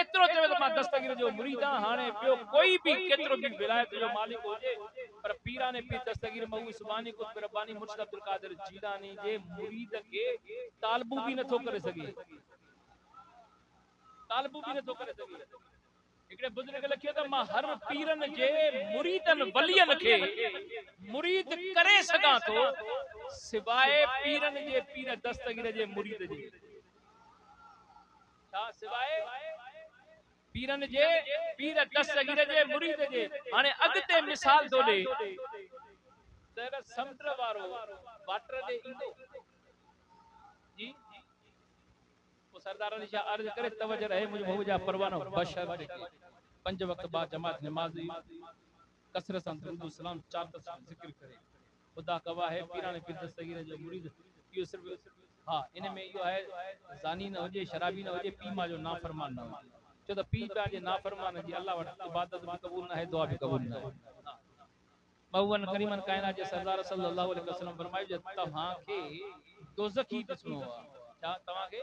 एतरो चवे त मां दस्तगीर जो मुरीद आ हाने पियो कोई भी केतरो भी विलायत जो मालिक हुजे पर पीराने पीर दस्तगीर महबूब सुबानी कुतुब रब्बानी मुर्शिद अब्दुल कादिर जीलानी जे मुरीद के तालबू भी नथो करे सके तालबू भी नथो करे सके। एकड़े बुजुर्ग लिखियो त मां हर पीरन जे मुरीदन वलियन के मुरीद करे सगा तो सिवाय पीरन जे पीर दस्तगीर जे मुरीद जे सिवाय पीरन जे पीर दस्तगीर जे मुरीद जे हाने अगते मिसाल तो दे त समुंड वारो वाटर दे ईंदो जी तो सरदार अली शाह अर्ज करे तवज्जो रहे मुझे महबूब जा परवानो बशर 5 वक्त बाद जमात नमाजी कसरत सां दुरूद सलाम 4 तस्बीह जिक्र करे खुदा गवाह है पीराने पीर दस्तगीर जो मुरीद यो सिर्फ हां इन में यो है जानी न होजे शराबी न होजे पीमा जो नाफरमान न हो छो त पी पा जे नाफरमान जी अल्लाह वट इबादत भी कबूल न है दुआ भी कबूल न है। महबूबन करीमन कायनात जे सरदार सल्लल्लाहु अलैहि वसल्लम फरमायो जे तव्हां के दोज़खी दिसणो आ छा तव्हां के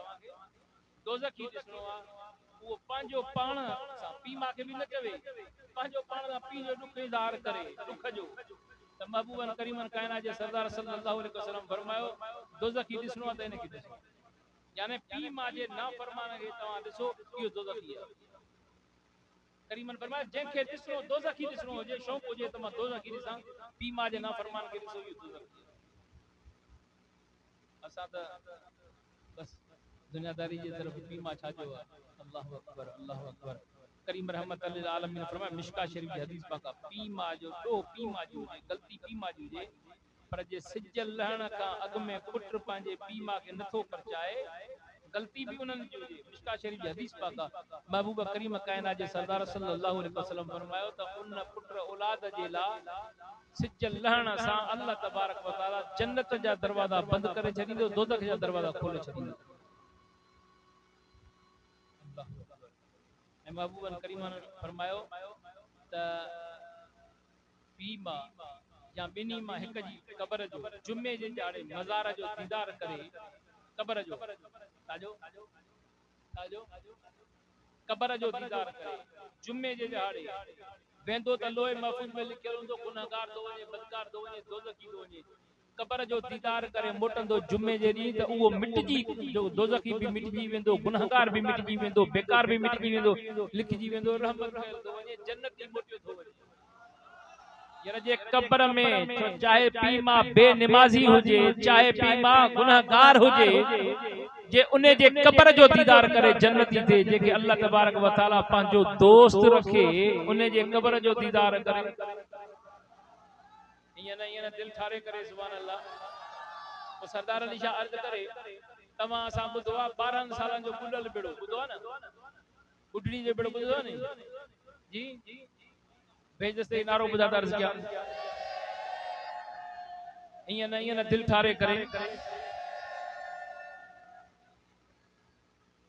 दोज़खी दिसणो आ वो पांजो पाण सां पीमा के भी न चवे पांजो पाण सां पी जो दुख इज़हार करे दुख जो त महबूबन करीमन कायनात जे सरदार सल्लल्लाहु अलैहि वसल्लम फरमायो दोज़खी दिसणो आ त इन की दिसो यानी पी मां जे नाफरमान के तवा दिसो यो दोज़खी है करीमन फरमाया जंहिंखे ॾिसणो दोज़खी ॾिसणो हुजे शौक़ हुजे त मां दोज़खी ॾिसां पीउ मां जे नाफ़रमान खे ॾिसो इहो दोज़खी असां त बस दुनियादारी जे तरफ़ पीउ मां छा जो आहे अल्लाहु अकबर अल्लाहु अकबर करीम रहमत लिल आलमीन फरमाया मिशका शरीफ जी हदीस पाक पीउ मां जो ॾोह पीउ मां जी हुजे ग़लती पीउ मां जी हुजे पर जे सिज लहण खां अॻु में पुट पंहिंजे पीउ मां खे नथो परचाए गलती भी उन्हनि जी हुजे मिशका शरीफ जी हदीस पाक महबूब करीम कायनात जे सरदार सल्लल्लाहु अलैहि वसल्लम फरमायो त उन पुट औलाद जे ला सिज लहण सां अल्लाह तबारक व तआला जन्नत जा दरवाजा बंद करे छॾींदो दोज़ख जा दरवाजा खोले छॾींदो ऐं महबूब करीम फरमायो त पीउ मां या ॿिन्ही मां हिक जी क़बर जो जुमे जे ॾाड़े मज़ार जो दीदार करे क़बर जो क़बर जो दीदार करे जुमे जे ॾाड़े वेंदो त लोहे महफूज़ में लिखियल हूंदो गुनहगार थो वञे बदकार थो वञे दोज़खी थो वञे क़बर जो दीदार करे मोटंदो जुमे जे ॾींहुं त उहो मिटजी जो दोज़खी भी मिटजी वेंदो गुनहगार भी मिटजी वेंदो बेकार भी मिटजी वेंदो लिखजी वेंदो रहमत कयल थो वञे जन्नती मोटियो थो वञे यार जे कब्र में चाहे पीउ मां बेनमाज़ी हुजे चाहे पीउ मां गुनहगार हुजे जे उन्हें जे कब्र जो दीदार करे जन्नती थे जेके अल्लाह तबारक व तआला पंहिंजो दोस्त रखे उन्हें जे कब्र जो दीदार करे इन दिल ठारे करे सुभान अल्लाह तो सरदार अली शाह अर्ज करे तमा असां ॿुधो आहे 12 सालनि जो बुॾल बेड़ो ॿुधो आहे न बुढड़ी जो बेड़ो ॿुधो आहे न जी बेजस्ते नारो ॿुधाता अर्ज किया इन दिल ठारे करे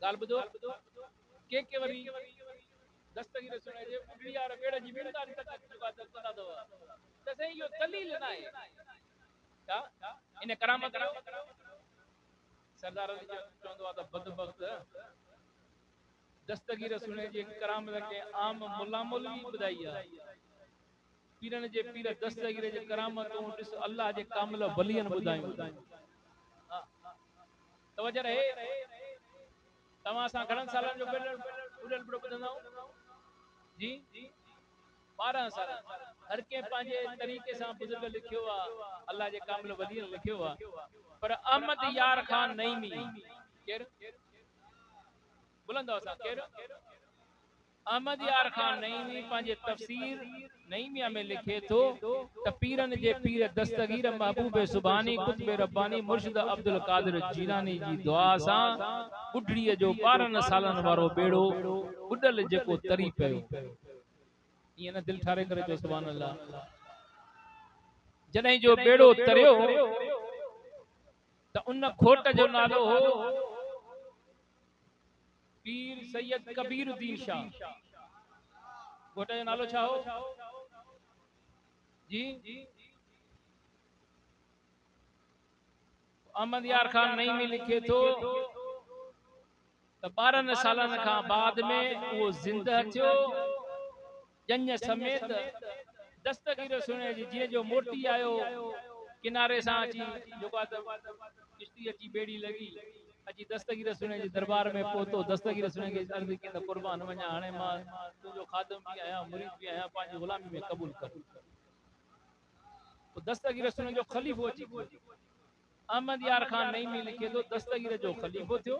गाल ॿुधो के वरी दस्तगीर सुणे जे बुढड़ी वारे बेड़ जी बिड़दारी तक चुका कंदा अथव त सही इहो दलील न आहे छा इन करामत जो सरदार अली चवंदो आहे त बदबख्त दस्तगीर सुणे जी करामत के आम मुला मौलवी ॿुधाई आहे पीरन जे पीर दस्तगीर जे करामतूं ॾिस अल्लाह जे कामिल वलियन ॿुधायूं तवजह रहे तव्हां सां घणनि सालनि जो बुॾल बेड़ो ॿुधंदा जी 12 साल हर के पंहिंजे तरीक़े सां बुजुर्ग लिखियो आहे अल्लाह जे कामिल वलियन लिखियो आहे पर अहमद यार खान नईमी केर बुलंदो असां केर अहमद यार खान नईमी पंहिंजे तफसीर नईमिया में लिखे थो त पीरन जे पीर दस्तगीर महबूब सुभानी कुतुब रब्बानी मुर्शिद अब्दुल कादिर जीलानी जी दुआ सां बुढड़ीअ जो 12 सालनि वारो बेड़ो बुॾल जेको तरी पियो ईअं न दिल ठारे करे चओ सुभान अल्लाह जॾहिं जो बेड़ो तरियो त उन खोट जो नालो हो पीर सैयद कबीरुद्दीन शाह खोट जो नालो छा हो जी अहमद यार खान नईमी लिखे थो त 12 सालनि खां बाद में उहो ज़िंदा थियो जंज समेत दस्तगीर सुणे जी जीअं जो मोटी आयो किनारे सां अची जेको किश्ती अची बेड़ी लगी अची दस्तगीर सुणे जी दरबार में पहुतो दस्तगीर सुणे के अर्ज़ की त कुर्बान वञा हाणे मां तुंहिंजो खादम भी आहियां मुरीद भी आहियां पंहिंजी गुलामी में क़बूल कर तो दस्तगीर सुणे जो खलीफ़ो अची अहमद यार खान नईमी लिखे थो दस्तगीर जो खलीफ़ो थियो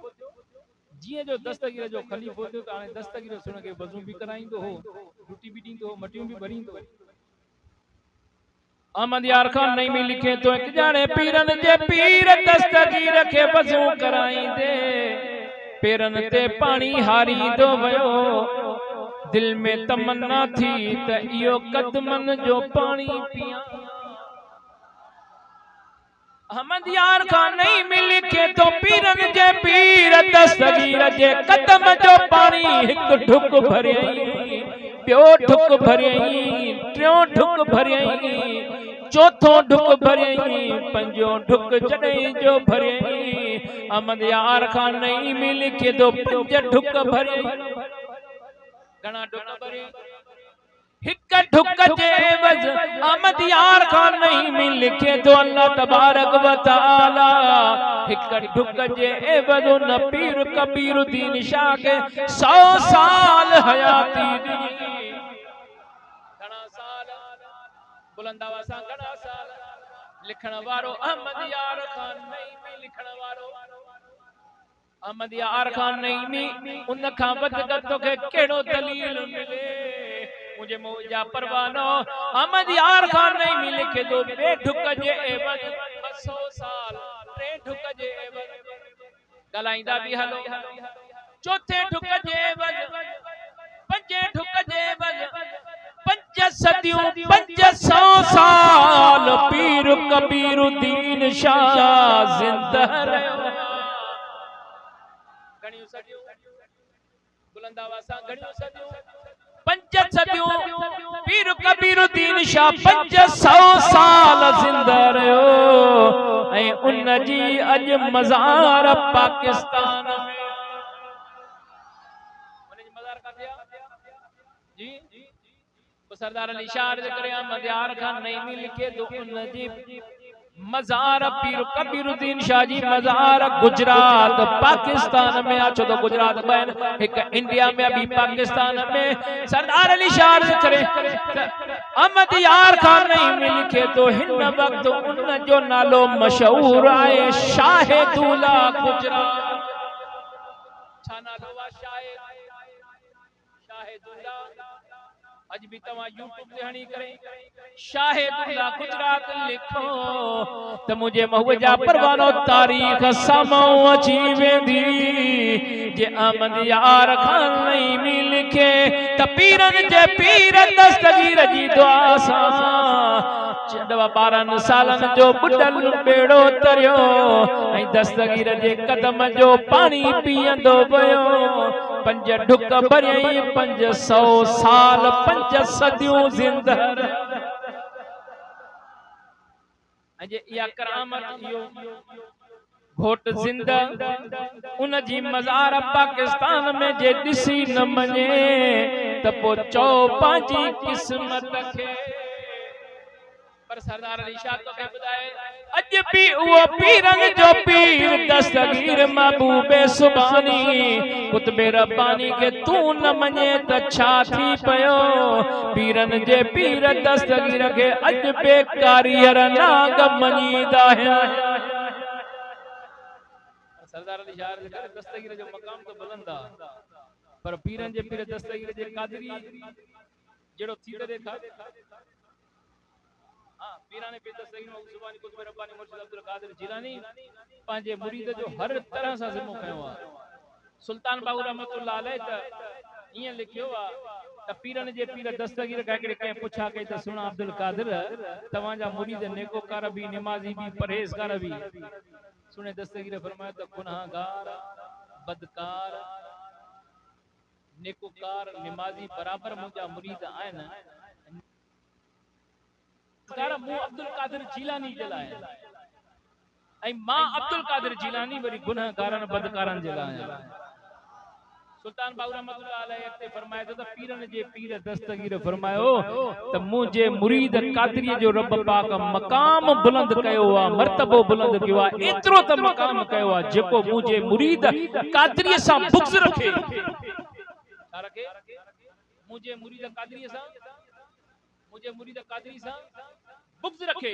जीअं जो दस्तगीर जो खलीफ़ो थियो त हाणे दस्तगीर सुणे के वज़ू भी कराईंदो हो रोटी भी ॾींदो हो मटियूं भी भरींदो अहमद यार खान नईमी लिखे तो एक जाने पीरन जे पीर दस्तगीर के वज़ू कराईंदे पेरन ते पानी हारी दो वयो दिल में तमन्ना थी त इहो कदमन जो पानी पिया अहमद यार खान नईमी लिखे तो पीरन जे पीर दस्तगीर जे कदम जो पानी हिक ढुक भरियई ॿियो ढुक भरियई टियों ढुक भरियई चौथों ढुक भरियई पंजो ढुक जॾहिं जो भरियई अहमद यार खान नईमी लिखे तो 5 ढुक भरियई घणा ढुक भरियई हिक ढुक जे एवज़ अहमद यार खान नईमी लिखे तो अल्लाह तबारक व तआला हिक ढुक जे एवज़ न पीर कबीरुद्दीन शाह के 100 साल हयाती दी बुलंद आवाज़ सां घणा साल लिखण वारो अहमद यार खान नईमी लिखण वारो अहमद यार खान नईमी उन खां वधीक तोखे कहिड़ो दलील मिले मुझे मौजा परवानो अहमद यार खान नईमी लिखे थो ॿे ढुक जे एवज़ 200 साल टे ढुक जे एवज़ ॻाल्हाईंदा बि हलो चौथे ढुक जे एवज़ पंजे ढुक जे एवज़ 5 सदियूं 500 साल पीर कबीरुद्दीन शाह ज़िंदा रहियो घणियूं सदियूं बुलंद आवाज़ सां घणियूं सदियूं 5 सदियूं पीर कबीरुद्दीन शाह 500 साल ज़िंदा रहियो ऐं उन जी अॼु मज़ार पाकिस्तान में उन जी मज़ार काथे आहे जी सरदार अली शाह जे करे अहमद यार खान नईमी लिखे तो उन जी मज़ार पीर कबीरुद्दीन शाह जी मज़ार गुजरात पाकिस्तान में अचो तो गुजरात में एक इंडिया में अभी पाकिस्तान में सरदार अली शाह जे करे अहमद यार खान नईमी लिखे तो हिन वक्त उन जो नालो मशहूर आहे शाह दूल्हा गुजरात छा नालो आहे शाह दूल्हा अज भी तवा यूट्यूब ते हणी करे शाह दूल्हा गुजरात लिखो त मुझे महुजा परवानो तारीख सामो अची वेंदी जे अहमद यार खान नईमी लिखे त पीरन जे पीर दस्तगीर जी दुआ सां 12 सालन जो बुडल बेड़ो तरियो ऐं दस्तगीर जे कदम जो पानी पीअंदो वियो 5 ढुक भरियई 500 साल 5 सदियूं ज़िंदा अजे या करामत इहो घोट जिंदा उन जी मज़ार पाकिस्तान में जे दिसी न मने त पो चो पांजी किस्मत खे पर सरदार अली शाह तो के बुधाए अज भी वो पीरन जो पीर दस्तगीर महबूबे सुबानी कुतबे रब्बानी के तू न मने त छा थी पयो पीरन जे पीर दस्तगीर के अज बेकारियर नाग मनीदा है सरदार अली शाह जे दस्तगीर जो मकाम तो बुलंदा पर पीरन जे पीर दस्तगीर जे कादरी जेड़ो थी त देखा पीराने पे दस्तगीर सुबानी कुतुब रब्बानी मुर्शिद अब्दुल कादिर जिलानी पांजे मुरीद जो हर तरह से ज़िम्मो कयो आ सुल्तान बाहू रहमतुल्लाह अलैह त इए लिखियो आ त पीरन जे पीर दस्तगीर काकड़े के पुछा के त सुना अब्दुल कादिर तवा जा मुरीद नेकोकार भी नमाजी भी परहेजगार भी सुने दस्तगीर फरमाया त गुनाहगार बदकार नेकोकार नमाजी बराबर मुजा मुरीद आइन मु अब्दुल कादिर जिलानी जलाए ऐ मां अब्दुल कादिर जिलानी वरी गुनाहगारन बदकारन जलाए सुल्तान बाहू रहमतुल्लाह अलैह ते फरमाए त पीरन जे पीर दस्तगीर फरमायो त मुझे मुरीद कादरी जो रब पाक मकाम बुलंद कयो आ मर्तबो बुलंद कयो आ एतरो त मकाम कयो आ जेको मुझे मुरीद कादरी सा बुग़्ज़ रखे छा रखे मुझे मुरीद कादरी सा मुझे मुरीद कादरी सा बुग़्ज़ रखे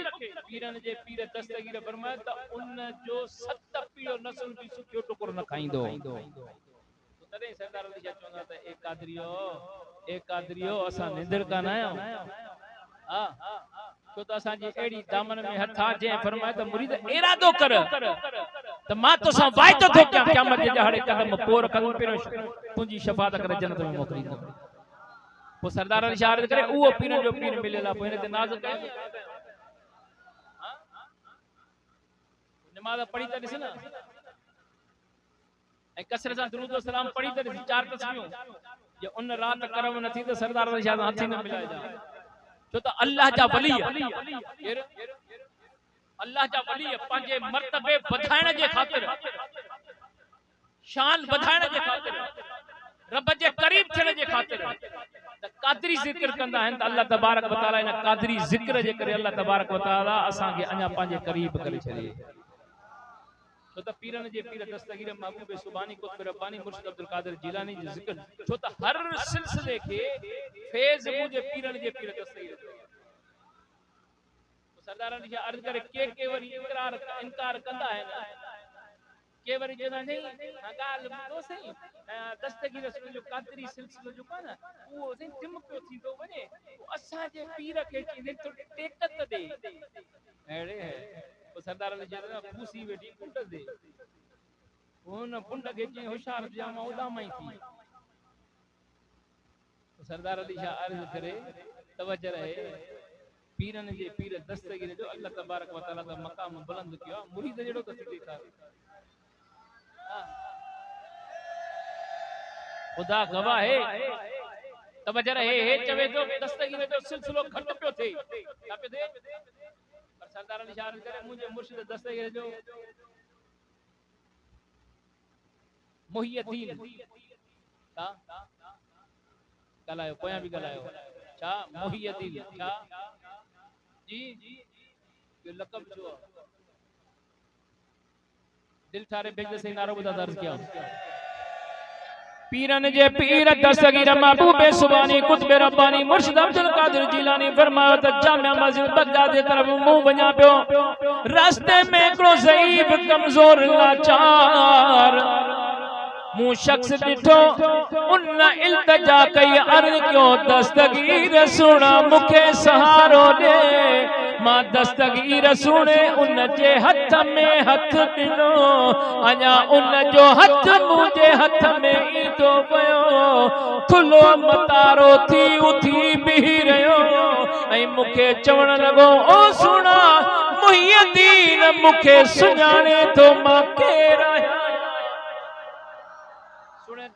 पीरन जे पीर दस्तगीर फरमाए त उन जो 7 पीढ़ियों नस्ल भी सुखियो टुकुर न खाइंदो तदे सरदार अली शाह चवंदा त ए कादरियो असा निंदर का ना हां तो त असा जी एड़ी दामन में हथा जे फरमाए त मुरीद इरादो कर त मा तो सा वायदो थो क्या क़यामत जे जहड़े कदम पोर कदम पिरो तुजी शफाअत करे जन्नत में मोकलींदो वो सरदार अली शाह करे वो पीरन जो पीर मिलेला पोने ते नाज कयो हां नमाज पढ़ी त दिस ना ए कसर सा दुरूद व सलाम पढ़ी त दिस 4 तस्बीहों जे उन रात करम नथी त सरदार अली शाह हाथी न मिलाए जा छो त अल्लाह जा वली अल्लाह जा वली पांजे मर्तबे वधाइण जे खातिर शान वधाइण जे खातिर रब जे करीब थियण जे खातिर त कादरी जिक्र कंदा हन त अल्लाह तबारक व तआला इन कादरी जिक्र जे करे अल्लाह तबारक व तआला असा के अना पांजे करीब करे छे छो त पीरन जे पीर दस्तगीर महबूब सुबानी कुतुब रब्बानी मुर्शिद अब्दुल कादिर जिलानी जे जिक्र छो त हर सिलसिले के फैज मुझे पीरन जे पीर दस्तगीर सरदार अली शाह अर्ज करे के वरी इनकार कंदा है ना के वरी जना नहीं गाल तो सही दस्तगीर रसूल जो कादरी सिलसिलो जो का ना वो से जिम पियो थी तो वने असा जे पीर के चीने तो टेकत दे अड़े है वो सरदार अली शाह ना पूसी वेठी कुंड दे उन पुंड के जे होशियार जामा उदामई थी सरदार अली शाह अर्ज करे तवज्जो रहे पीरन जे पीर दस्तगीर जो अल्लाह तबारक व तआला दा मकाम बुलंद कियो मुरीद जेड़ो त सिद्धि था खुदा गवाह है तवज्जो रहे हे चवे तो दस्तगीर जो सिलसिलो घट पियो थे का पे थे पर सरदार अली शाह करे मुझे मुर्शिद दस्तगीर जो मुहियद्दीन का गलायो कोया भी गलायो छा मुहियद्दीन छा जी ये लक़ब जो दिल ठारे भेज से नारो बता दर्ज किया पीरन जे पीर दस्तगीर महबूब सुबानी कुतुब रब्बानी मुर्शिद अब्दुल कादिर जिलानी फरमायो त जामिया मस्जिद बगदाद की तरफ मुंह वञा पियो रास्ते में हिकिड़ो ज़ईफ़ कमज़ोर लाचार मु शख्स दिठो उन इल्तिजा कई अर्ज क्यों दस्तगीर सुना मुखे सहारो दे मां दस्तगीर सुने उन जे हथ में हथ दिनो अञा उन जो हथ मुझे हथ में ईंदो पियो थुलो मतारो थी उथी बिही रहियो ऐं मुखे चवण लॻो ओ सुना मुहियद्दीन मुखे सुञाणे थो मां केर आहियां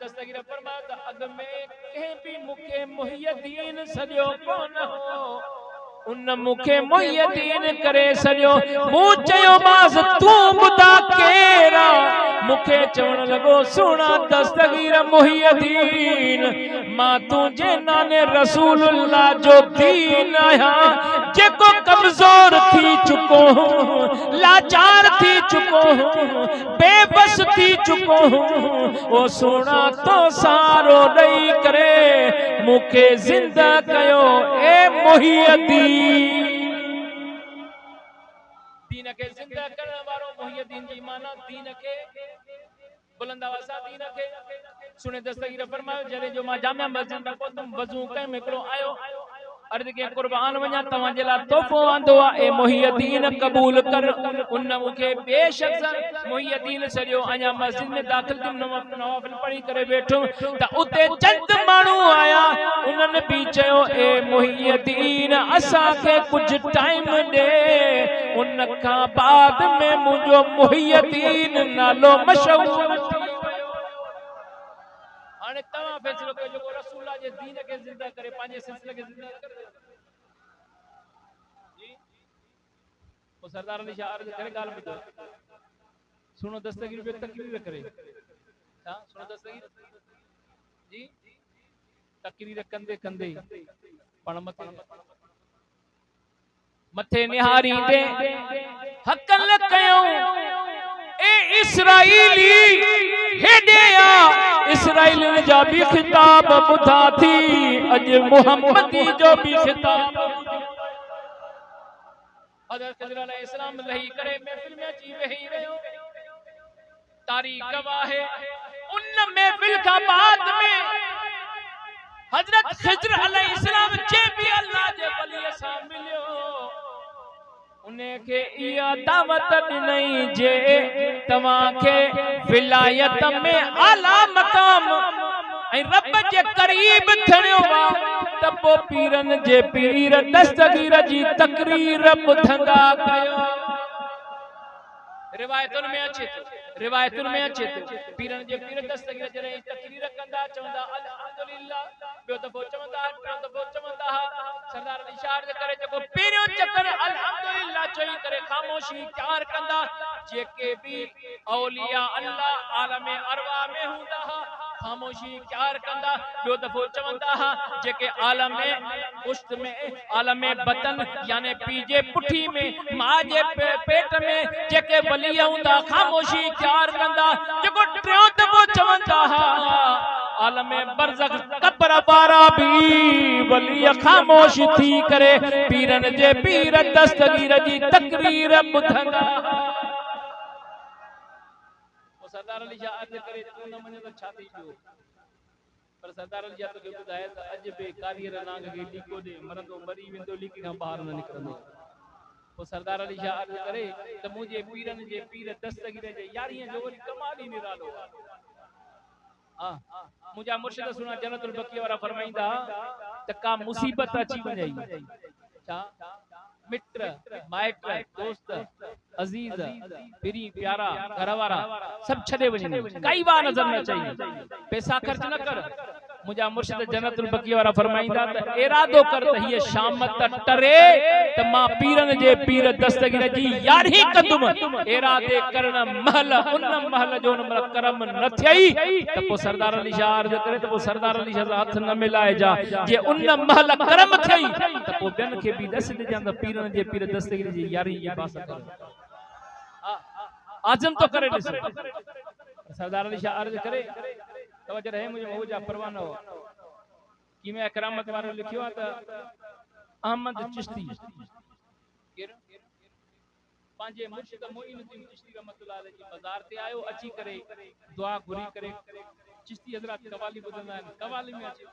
दस्तगीर फरमाया त अग में के भी मुखे मुहियद्दीन सजो कोन हो उन मुखे मुहियद्दीन करे सजो मु चयो मास तू बुधा केरा मुखे चवण लगो सुना दस्तगीर मुहियद्दीन मां तुझे नाने रसूलुल्लाह जो दीन आया जेको कमजोर थी चुको हूं लाचार थी चुको हूं बेबस थी चुको हूं ओ सुना तो सारो दई करे मुखे जिंदा कयो ए मुहियद्दीन दीन के जिंदा करने वालो मुहियद्दीन की माना दीन के बुलंद आवाज़ दीन के सुने दस्तगीर फरमायो जरे जो मां जामिया मस्जिद में पहुंचम वजू कए मिकड़ो आयो अर्ज के कुर्बान वञा तव्हां जे लाइ तोहफ़ो आंदो आहे ए मुहियद्दीन क़बूल कर उन मुखे बेशक मुहियद्दीन सॼो अञा मस्जिद में दाख़िल थियुमि नवाफ़िल पढ़ी करे वेठो त उते चंद माण्हू आया उन्हनि बि चयो ए मुहियद्दीन असां खे कुझु टाइम ॾे उन खां बाद में मुंहिंजो मुहियद्दीन नालो मशहूर हाणे तव्हां फैसलो कयो जेको रसूलुल्लाह जे दीन खे ज़िंदा करे पंहिंजे सिलसिले खे ज़िंदा करे जी वो सरदार अली शाह अर्ज करे ॻाल्हि ॿुधो सुनो दस्तगीर पे तकरीर करे हां सुनो दस्तगीर जी तकरीर कंदे कंदे पण मथे निहारी दे हकल कयो ए इस्राईली हेडिया इस्राइल जा भी खिताब बुधा थी अज मुहम्मदी जो भी खिताब हज़रत खिज़र अलैहिस्सलाम लही करे महफिल में अची वेही रहियो तारीख गवाह है उन महफिल का बाद में हज़रत खिज़र अलैहिस्सलाम जे भी अल्लाह जे वली सां मिलियो उन्हें के इया दावत नहीं जे तवां के विलायत में आला मकाम ऐं रब जे करीब थियो वा त पो पीरन जे पीर दस्तगीर जी तकरीर ॿुधंदा कयो रिवायतुन में अचे तो पीरन जे पीर दस्तगीर जरे तकरीर कंदा चवंदा अल्हम्दुलिल्लाह बियो दफ़ो चवंदा टियों दफ़ो चवंदा सरदार अली शाह करे जेको पहिरियों चक्कर अल्हम्दुलिल्लाह चई करे खामोशी इख्तियार कंदा जेके भी औलिया अल्लाह आलम अरवा में हूंदा खामोशी इख्तियार कंदा बियो दफ़ो चवंदा जेके आलम उश्त में आलम बतन यानी पीजे पुठी में मां जे पेट में जेके वली हूंदा खामोशी इख्तियार कंदा जेको टियों दफ़ो चवंदा आलम बरज़ख कब्र वारा भी वली खामोश थी करे पीरन जे पीर दस्तगीर जी तकरीर ॿुधंदा। सरदार अली शाह अर्ज़ करे तू न मञे त छा थी पियो, पर सरदार अली शाह तोखे ॿुधाए त अॼु बि कारीअर नांग खे लीको ॾे मरंदो मरी वेंदो लीके खां ॿाहिरि न निकिरंदो। पोइ सरदार अली शाह अर्ज़ करे त मुंहिंजे पीरनि जे पीर दस्तगीर जे यारीअ जो वरी कमाल ई निरालो आहे। मुंहिंजा मुर्शिद सुना जन्नतुल बक़ी वारा फरमाईंदा त का मुसीबत अची वञे छा मित्र माइट दोस्त अजीज पिरी प्यारा घरवारा सब छॾे वञे काई वार नज़र न चाहिए, पैसा ख़र्च न कर। मुंहिंजा मुर्शिद जन्नतुल बक़ी वारा फरमाईंदा त इरादो कर त हीअ शाम त टरे त मां पीरनि जे पीर दस्तगीर जी यारी कंदुमि। इरादे करण महल उन महल जो न करम न थियई त पोइ सरदार अली शाह अर्ज़ करे त पोइ सरदार अली शाह हथ न मिलाए जा जे उन महल करम थियई त पोइ ॿियनि खे बि ॾस ॾिजां त पीरनि जे पीर दस्तगीर जी यारी जी बास कर आज़म तो करे ॾिस। सरदार अली शाह अर्ज़ करे तवज्जो रहे मुझे मौजा परवानो कीमे करामत वारो लिखियो आहे त अहमद चिश्ती पंहिंजे मुर्शिद मोइनुद्दीन चिश्ती रहमतुल्लाह अलैहि जी मज़ार ते आयो अची करे दुआ घुरी करे चिश्ती हज़रत कवाली ॿुधंदा आहिनि कवाली में अची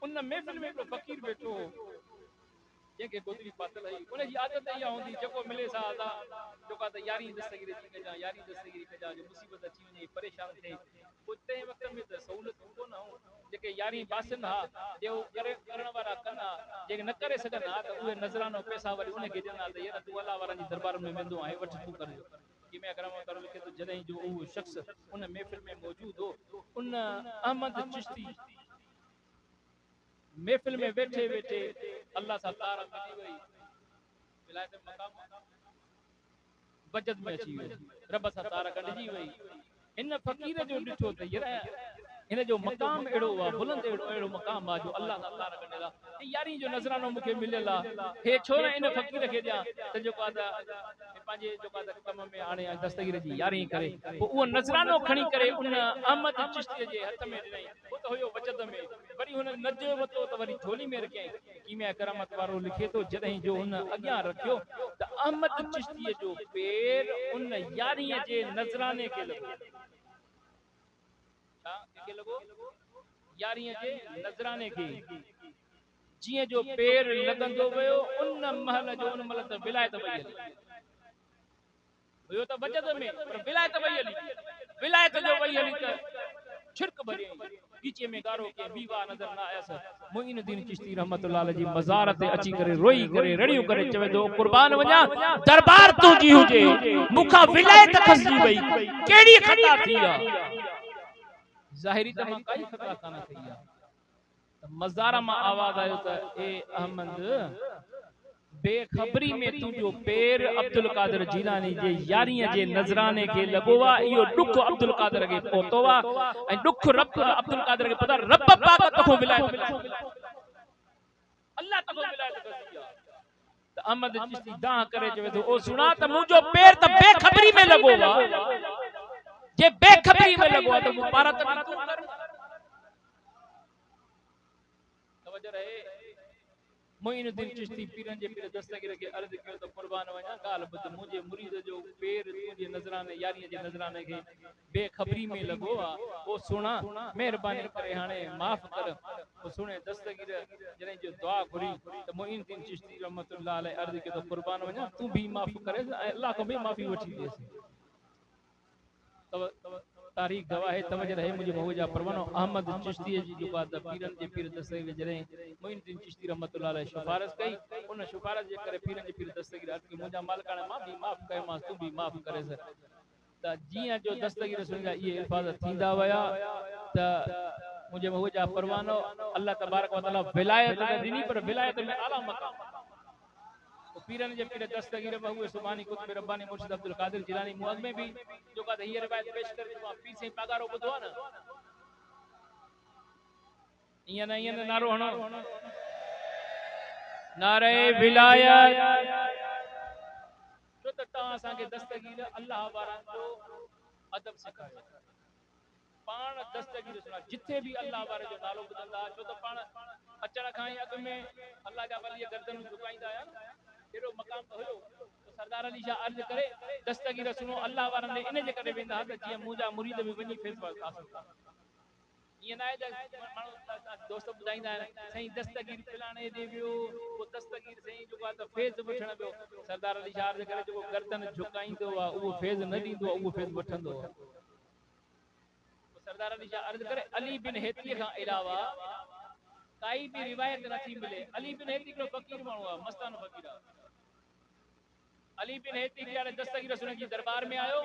उन महफ़िल में हिकिड़ो फ़कीर वेठो जंहिंखे गोदरी पातल हुई उनजी आदत इहा हूंदी जेको मिले सा अदा जेको त यारी दस्तगीर जी कजा यारी दस्तगीर कजा जो मुसीबत अची वञे परेशान थिए उते वक़्त में त सहूलियत कोन हो जेके यारी बासिन हा जे करे करण वारा कना जेके न करे सघनि हा त उहे नज़रानो पैसा वरी उनखे ॾियनि त यार तूं अल्लाह वारनि जी दरबार में वेंदो आहे वठ तूं कर कि मैं करामत करो लिखे तो जॾहिं जो उहो शख़्स उन महफ़िल में मौजूद हो उन अहमद चिश्ती महफिल में बैठे बैठे अल्लाह सा तार मिली वई विलायत मकाम बजत में अची वई रब सा तार गंढजी वई। इन फ़कीर जो ॾिठो त यार इन जो मकाम एड़ो आहे बुलंद एड़ो मकाम आहे जो अल्लाह सा तार गंढेला यारी जो नज़रानो मूंखे मिलियल आहे हे छो न इन फ़कीर खे ॾियां त जेको आहे पंहिंजे जेको आहे कम में हाणे दस्तगीर जी यारी करे पोइ उहो नज़रानो खणी करे उन अहमद चिश्ती जे हथ में ॾिनई उहो त हुयो बचत में वरी हुन नजो वतो त वरी झोली में रखियईं कीमे करामत वारो लिखे तो जॾहिं जो हुन अॻियां रखियो त अहमद चिश्ती जो पैर उन यारीअ जे नज़राने खे लॻो छा के लॻो यारीअ जे नज़राने खे जीअं जो पैर लॻंदो वियो उन महल जो उन महिल त विलायत वई हली हुयो त बचत में पर विलायत वई हली विलायत जो वई हली त छिरक भरी गीचे में गारो के बीवा नजर ना आयस मोइनुद्दीन चिश्ती रहमतुल्लाह अलैहि जी मज़ार ते अची करे रोई करे रड़ियो करे चवे तो कुर्बान वञा दरबार तुंहिंजी हुजे मूंखां विलायत खसजी वई कहिड़ी खता थी आहे ज़ाहिरी त मां काई खता कान कई आहे त मज़ार मां आवाज़ आयो त ए अहमद बेखबरी में तुंहिंजो पैर अब्दुल कादिर जीलानी जे यारीअ जे नज़राने खे लॻो आहे इहो ॾुख अब्दुल कादिर खे पहुतो आहे ऐं ॾुख रब अब्दुल कादिर खे पता रब पाक तोखो विलायत अल्लाह तोखो विलायत कई आहे त अहमद चिश्ती दाह करे चवे थो ओ सुना त मुंहिंजो पैर त बेखबरी में लॻो आहे जे बेखबरी में लॻो आहे त मूं पारा त तूं कर तवज्जो रहे मोइनुद्दीन चिश्ती पीरन जे पीर दस्तगीर के अर्ज कयो तो कुर्बान वञा ॻाल्हि ॿुध मुंहिंजे मुरीद जो पैर तुंहिंजे नज़राने यारीअ जे नज़राने खे बेखबरी में लॻो आहे ओ सुणा महिरबानी करे हाणे माफ़ कर ओ सुणे दस्तगीर जॾहिं जो दुआ घुरी त मोइनुद्दीन चिश्ती रहमतुल्लाह अलैहि अर्ज कयो तो कुर्बान वञा तूं भी माफ़ करे ऐं अल्लाह खां भी माफ़ी वठी ॾेसि तारीख़ गवाह है तवज्जो रहे मुझे मौजा परवानो अहमद चिश्ती जी जो बात पीरन जे पीर दस्तगीर जॾहिं मोइनुद्दीन चिश्ती रहमतुल्लाह अलैहि सिफारिश कई उन सिफारिश जे करे पीरन जे पीर दस्तगीर अर्ज़ कई मुंहिंजा मालिकाणे मां भी माफ़ कयो मां तू भी माफ़ करे त जीअं जो दस्तगीर सुनजा इहे अल्फाज थींदा विया त मुंहिंजे मौजा परवानो अल्लाह तबारक व तआला विलायत ॾिनी पर विलायत में आला मक़ाम पीरन जे पीर दस्तगीर में हुए सुबानी कुतुब रब्बानी मुर्शिद अब्दुल कादिर जिलानी मुअज़ में भी जो का हीअ रिवायत पेश करे तो पीर से पगारो ॿुधो आहे न ईअं न नारो हणो नारे विलायत छो त तव्हां असांखे दस्तगीर अल्लाह वारनि जो अदब सिखायो पाण दस्तगीर सुना जिथे भी अल्लाह वारे जो नालो ॿुधंदा छो त पाण अचण खां ई अॻु में अल्लाह जा वली गर्दन झुकाईंदा आया एॾो मक़ाम त हुयो सरदार अली शाह अर्ज़ करे दस्तगीर सुनो अल्लाह वारनि ॾे इन जे करे वेंदा त जीअं मुंहिंजा मुरीद बि वञी फैज़ हासिल कनि ईअं न आहे त माण्हू दोस्त ॿुधाईंदा आहिनि साईं दस्तगीर फलाणे ॾे वियो पोइ दस्तगीर साईं जेको आहे त फैज़ वठण वियो सरदार अली शाह अर्ज़ करे जेको गर्दन झुकाईंदो आहे उहो फैज़ न ॾींदो आहे उहो फैज़ वठंदो आहे सरदार अली शाह अर्ज़ करे अली बिन हेती खां अलावा काई भी रिवायत नथी मिले अली बिन हेती हिकिड़ो फ़कीर माण्हू आहे मस्तानो फ़कीर आहे अली बिन हेती के दस्तगीर सुन जी दरबार में आयो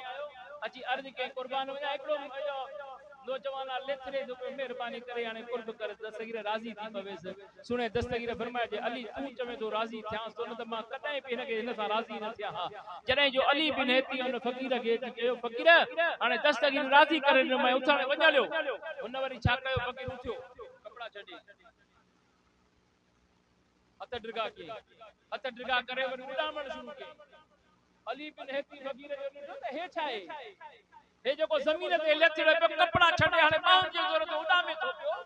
अची अर्ज के कुर्बान वञा हिकिड़ो नौजवान लेथरे जो मेहरबानी करे हाणे कुर्ब कर दस्तगीर राज़ी थी पवेस सुने दस्तगीर फरमाए जे अली तू चवे तो राज़ी थियांस तो न त मां कॾहिं बि हिनखे हिन सां राज़ी न थिया हा जॾहिं जो अली बिन हेती उन फ़कीर खे चयो फ़कीर हाणे दस्तगीर राज़ी करे ॾिनो मैं उथण वञालियो हुन वरी छा कयो फ़कीर उथियो कपड़ा छॾे हथ ड्रिगा करे वरी उॾामण शुरू कई अली बिन हेती फ़कीर जो ॾिठो त हे छा आहे हे जेको ज़मीन ते लेथड़े पे कपड़ा छॾे हाणे ॿाहुनि जे ज़ोर ते उॾामे थो पियो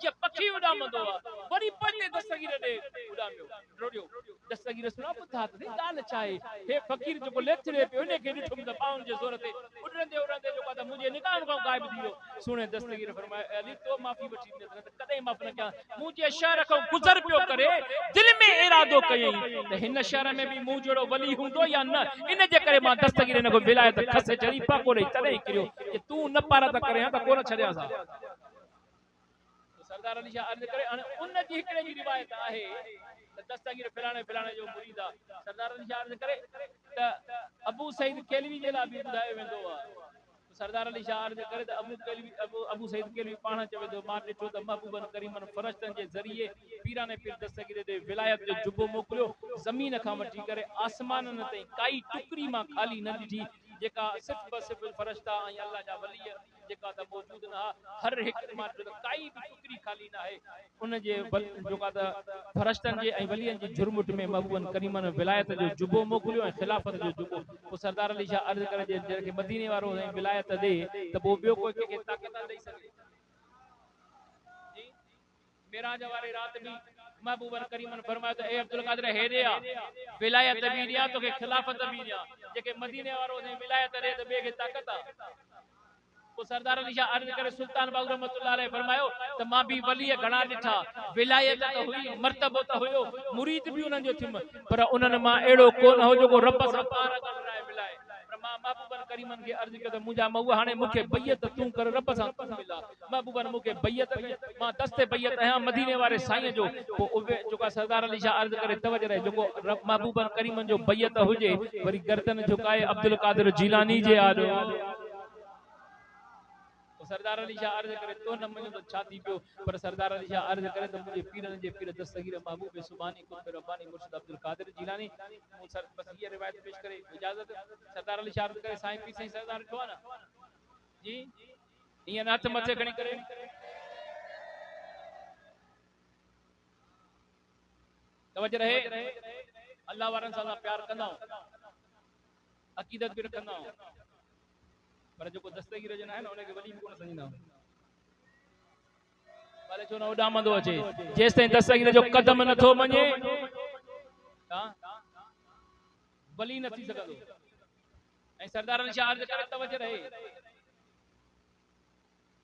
जीअं पखी उॾामंदो आहे वरी पंहिंजे दस्तगीर ॾे उॾामियो रोड़ियो दस्तगीर सुना ॿुधा त ॻाल्हि छा आहे हे फ़कीर जेको लेथड़े पियो हिन खे ॾिठुमि त ॿाहुनि जे ज़ोर ते उॾंदे जेको आहे त मुंहिंजे निगाहनि खां ग़ाइब थी वियो सुणे दस्तगीर फरमाए अली तो माफ़ी वठी न कॾहिं माफ़ न कयां मुंहिंजे शहर खां गुज़र पियो करे दिलि में इरादो कयईं त हिन शहर में बि मूं जहिड़ो वली हूंदो या न इन जे करे मां दस्तगीर हिन खां विलायत खसे चढ़ी पाको ॾेई तॾहिं किरियो कि तूं न पारा त करे त कोन छॾियां सा सरदार अली शाह अर्ज़ करे हाणे उन जी हिकिड़े जी रिवायत आहे त दस्तगीर फलाणे जो मुरीद आहे सरदार अली शाह अर्ज़ करे त अबू सईद केलवी जे लाइ बि ॿुधायो वेंदो आहे सरदार अली शाह अर्ज़ करे त अबू सईद केलवी पाण चवे थो मां ॾिठो त महबूबन करीमन फरिश्तनि जे ज़रिए पीराने पीर दस्तगीर ते विलायत जो जुबो मोकिलियो ज़मीन खां वठी करे आसमाननि ताईं काई टुकड़ी मां ख़ाली न ॾिठी जेका सिर्फ़ फरिश्ता ऐं अल्लाह जा वली जेका त मौजूद न हर हिकु मां काई भी टुकड़ी खाली न आहे उन जे जेका त फरिश्तनि जे ऐं वलियनि जी झुरमुट में महबूबन करीमन विलायत जो जुबो मोकिलियो ऐं खिलाफ़त जो जुबो पोइ सरदार अली शाह अर्ज़ करे जंहिंखे मदीने वारो विलायत ॾे त पोइ ॿियो कोई कंहिंखे ताक़त ॾेई सघे मेराज वारी रात भी महबूबन करीमन फरमायो त ए अब्दुल कादिर हेरे आ विलायत भी ॾियां तोखे खिलाफत भी ॾियां जेके मदीने वारो ने विलायत ॾे त ॿिए खे ताक़त आ पोइ सरदार अली शाह अर्ज़ करे सुल्तान बाहु रहमतुल्लाह अलैह फरमायो त मां भी वली घणा ॾिठा विलायत त हुई मर्तबो त हुयो मुरीद भी उन्हनि जो थियुमि पर उन्हनि मां अहिड़ो कोन हो जेको रब सां पार कराए मिलाए मां महबूबन करीमन खे अर्ज़ कयो त मुंहिंजा मऊआ हाणे मूंखे बैयत तूं कर रब सां तूं मिला महबूबन मूंखे बैयत मां दस्ते बैयत आहियां मदीने वारे साईं जो पोइ उहे जेका सरदार अली शाह अर्ज़ करे तवजो रहे जेको महबूबन करीमन जो बैयत हुजे वरी गर्दन झुकाए अब्दुल कादिर जीलानी जे आॾो सरदार अली शाह अर्ज़ करे तो न मञो त छा थी पियो पर सरदार अली शाह अर्ज़ करे त मुंहिंजे पीरनि जे पीर दस्तगीर महबूब सुबानी कुतुब रब्बानी मुर्शिद अब्दुल कादिर जीलानी मूं सर बस ये रिवायत पेश करे इजाजत सरदार अली शाह अर्ज़ करे साईं पी साईं सरदार ठो ना जी ईअं हथ मथे खणी करे तवजो रहे अल्लाह वारनि सां प्यार कंदा अकीदत भी रखंदा पर जो दस्तगीर जन है ना उनके वली भी कोन समझंदा भले छो न उॾामंदो अचे जेस ताईं दस्तगीर जो कदम नथो मञे वली न थी सघंदो ऐं सरदार अली शाह अर्ज़ करे तवजो रहे